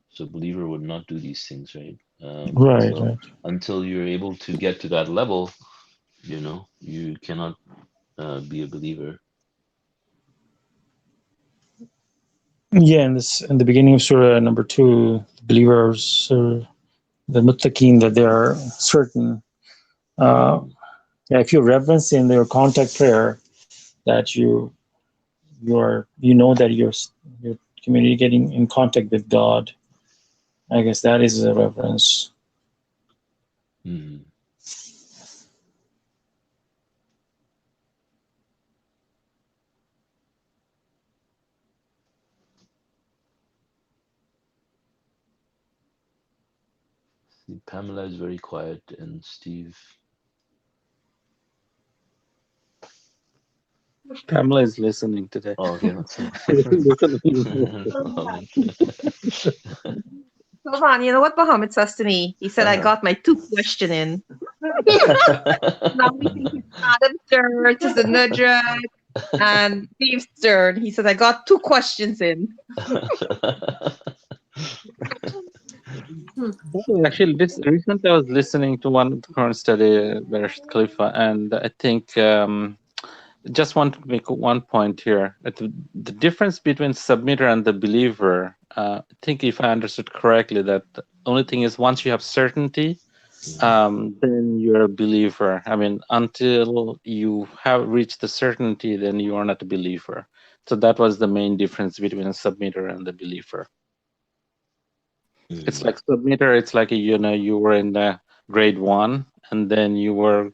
So a believer would not do these things, right? So until you're able to get to that level, you cannot be a believer. Yeah, in the beginning of Surah number 2, believers, the muttaqeen, that they are certain. If you reverence in their contact prayer, that you know that you're communicating in contact with God. I guess that is a reverence. Pamela is very quiet, and Steve. Pamela is listening today. Oh, okay, that's Sultan, you know what Muhammad says to me? He said, I got my 2 question in. Now we think it's Adam's turn, it's the Nudrak, and Steve's turn. He said, I got 2 questions in. Actually, recently I was listening to one Quran study by Rashid Khalifa, and I think just want to make one point here. The difference between submitter and the believer, I think if I understood correctly, that the only thing is once you have certainty, then you're a believer. I mean, until you have reached the certainty, then you are not a believer. So that was the main difference between a submitter and the believer. It's like submitter, it's like, you were in the grade 1, and then you were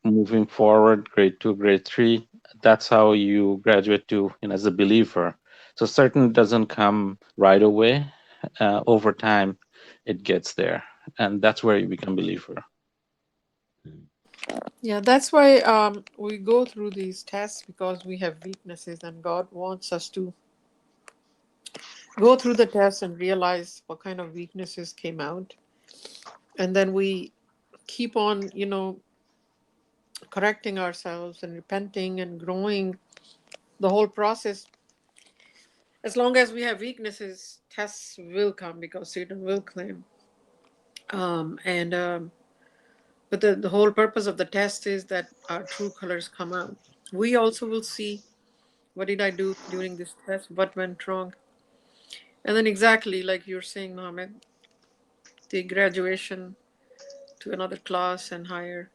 moving forward, grade 2, grade 3. That's how you graduate to, as a believer. So certain doesn't come right away. Over time, it gets there, and that's where you become believer. Yeah, that's why we go through these tests, because we have weaknesses, and God wants us to go through the test and realize what kind of weaknesses came out. And then we keep on, correcting ourselves and repenting and growing. The whole process, as long as we have weaknesses, tests will come because Satan will claim. But the whole purpose of the test is that our true colors come out. We also will see, what did I do during this test? What went wrong? And then exactly like you're saying, Mohammed, the graduation to another class and higher.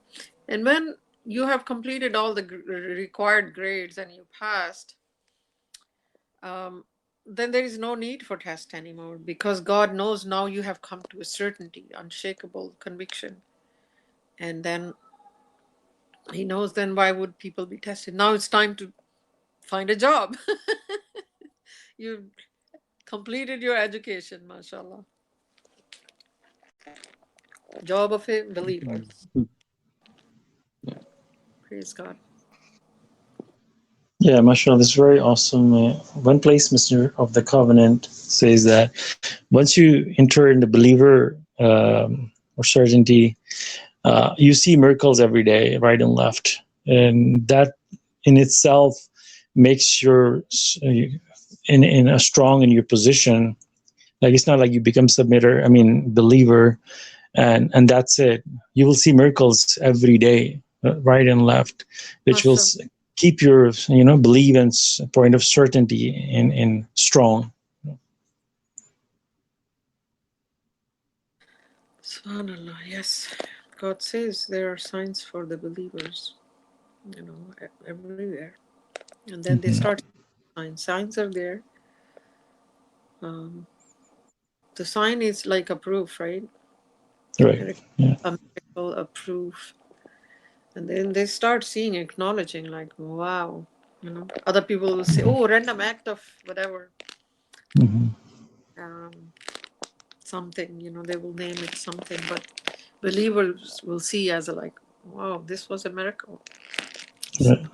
And when you have completed all the required grades and you passed, then there is no need for test anymore, because God knows now you have come to a certainty, unshakable conviction. And then he knows, then why would people be tested? Now it's time to find a job. You've completed your education, Masha Allah. Job of a believer. Praise God. Yeah, Masha Allah, this is very awesome. One place, Mr. of the Covenant says that once you enter in the believer or certainty, you see miracles every day, right and left. And that in itself makes in a strong in your position. Like it's not like you become believer, and that's it. You will see miracles every day, right and left, which will keep your belief and point of certainty in strong. Subhanallah, yes. God says there are signs for the believers, everywhere. And then they start signs. Signs are there. The sign is like a proof, right? Right. Yeah. A miracle, a proof. And then they start seeing, acknowledging, like, wow. Other people will say, oh, random act of whatever. Something, they will name it something. But believers will see as like, wow, this was a miracle. Right.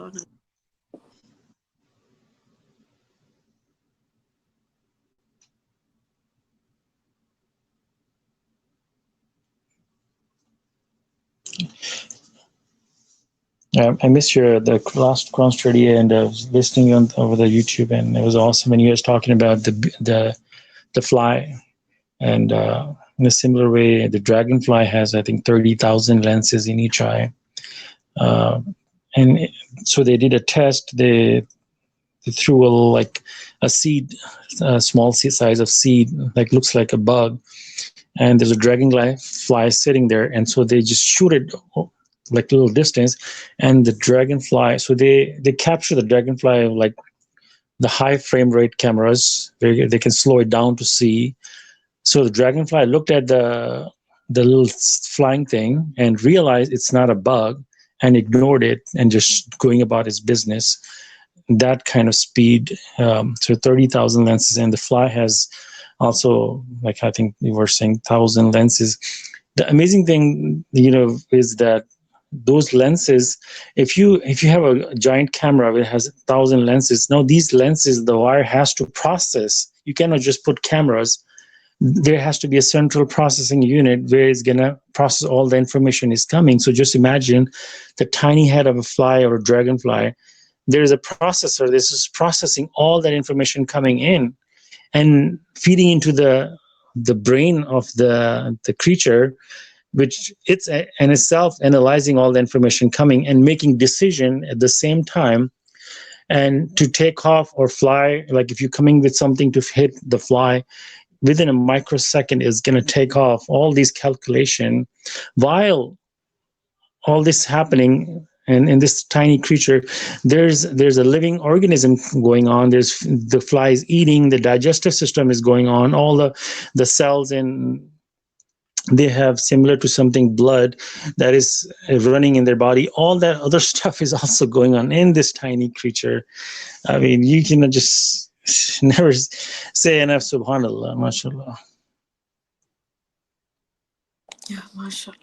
I missed the last Quran study, and I was listening over the YouTube, and it was awesome. And you guys talking about the fly, and in a similar way, the dragonfly has, I think, 30,000 lenses in each eye. And so they did a test. They threw a seed, a small size of seed, like looks like a bug, and there's a dragonfly sitting there, and so they just shoot it like a little distance, and the dragonfly. So they capture the dragonfly like the high frame rate cameras. They can slow it down to see. So the dragonfly looked at the little flying thing and realized it's not a bug, and ignored it and just going about its business. That kind of speed. So 30,000 lenses, and the fly has also, like I think we were saying, 1,000 lenses. The amazing thing, is that those lenses, if you have a giant camera that has 1,000 lenses, now these lenses the wire has to process. You cannot just put cameras. There has to be a central processing unit where it's going to process all the information is coming. So just imagine the tiny head of a fly or a dragonfly. There is a processor. This is processing all that information coming in and feeding into the brain of the creature, which it's in itself analyzing all the information coming and making decision at the same time. And to take off or fly, like if you're coming with something to hit the fly, within a microsecond is going to take off. All these calculation while all this happening. And in this tiny creature, there's a living organism going on. There's the flies eating, the digestive system is going on, all the cells in they have, similar to something, blood that is running in their body. All that other stuff is also going on in this tiny creature. I mean, you can just never say enough. Subhanallah, Masha Allah. Yeah, Masha Allah.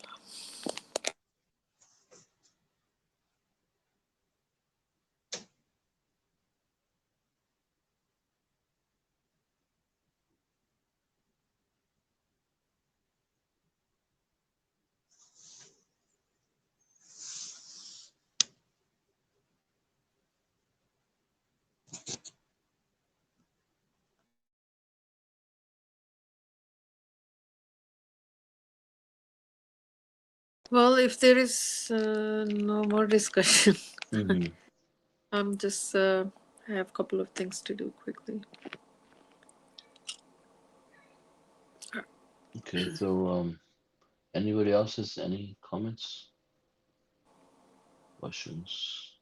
Well, if there is no more discussion, I'm just I have a couple of things to do quickly. Okay, so anybody else has any comments, questions,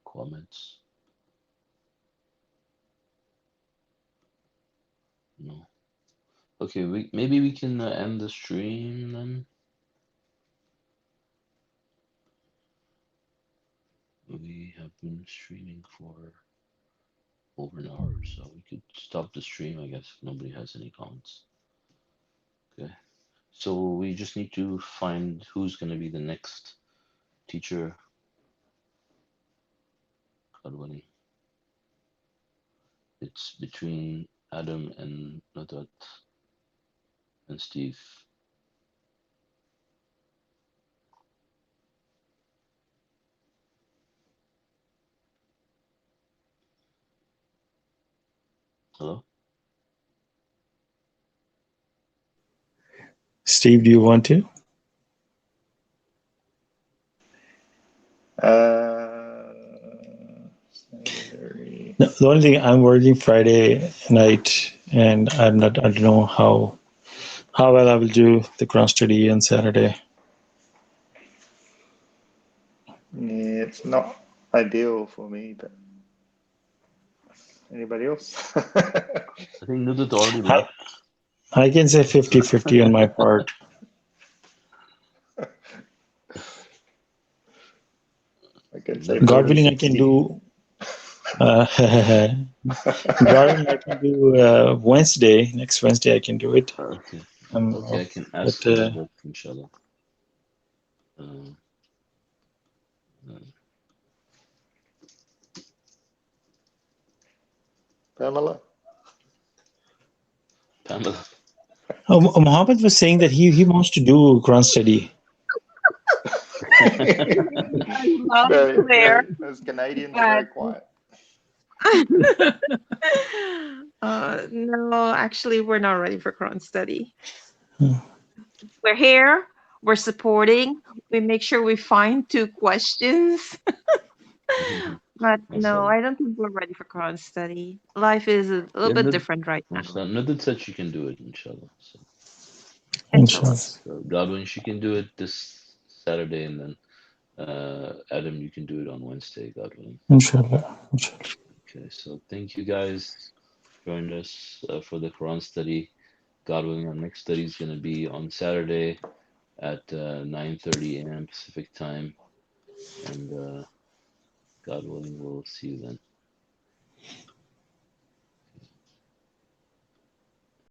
comments? No. Okay, maybe we can end the stream then. We have been streaming for over an hour, so we could stop the stream, I guess, if nobody has any comments. Okay, so we just need to find who's going to be the next teacher. Karwani. It's between Adam and Nadat and Steve. Hello? Steve, do you want to? Saturday. No, the only thing, I'm working Friday night, and I don't know how well I will do the Quran study on Saturday. Yeah, it's not ideal for me, but anybody else? I think Nudit already left. I can say 50-50 on my part. I can say God willing, I can 40-60. do. God willing, I can do Wednesday. Next Wednesday, I can do it. Okay. Okay, I can ask for the help, inshallah. Pamela? Pamela. Muhammad was saying that he wants to do Quran study. Very, those Canadians are very quiet. No, actually, we're not ready for Quran study. We're here. We're supporting. We make sure we find 2 questions. But no, I don't think we're ready for Quran study. Life is a little bit different right now. Nudit said she can do it, inshallah. So, Inshallah. so God willing, she can do it this Saturday, and then Adam, you can do it on Wednesday, God willing. Inshallah. Okay, so thank you guys. Joined us for the Quran study. God willing, our next study is going to be on Saturday at 9:30 a.m. Pacific time, and God willing, we'll see you then.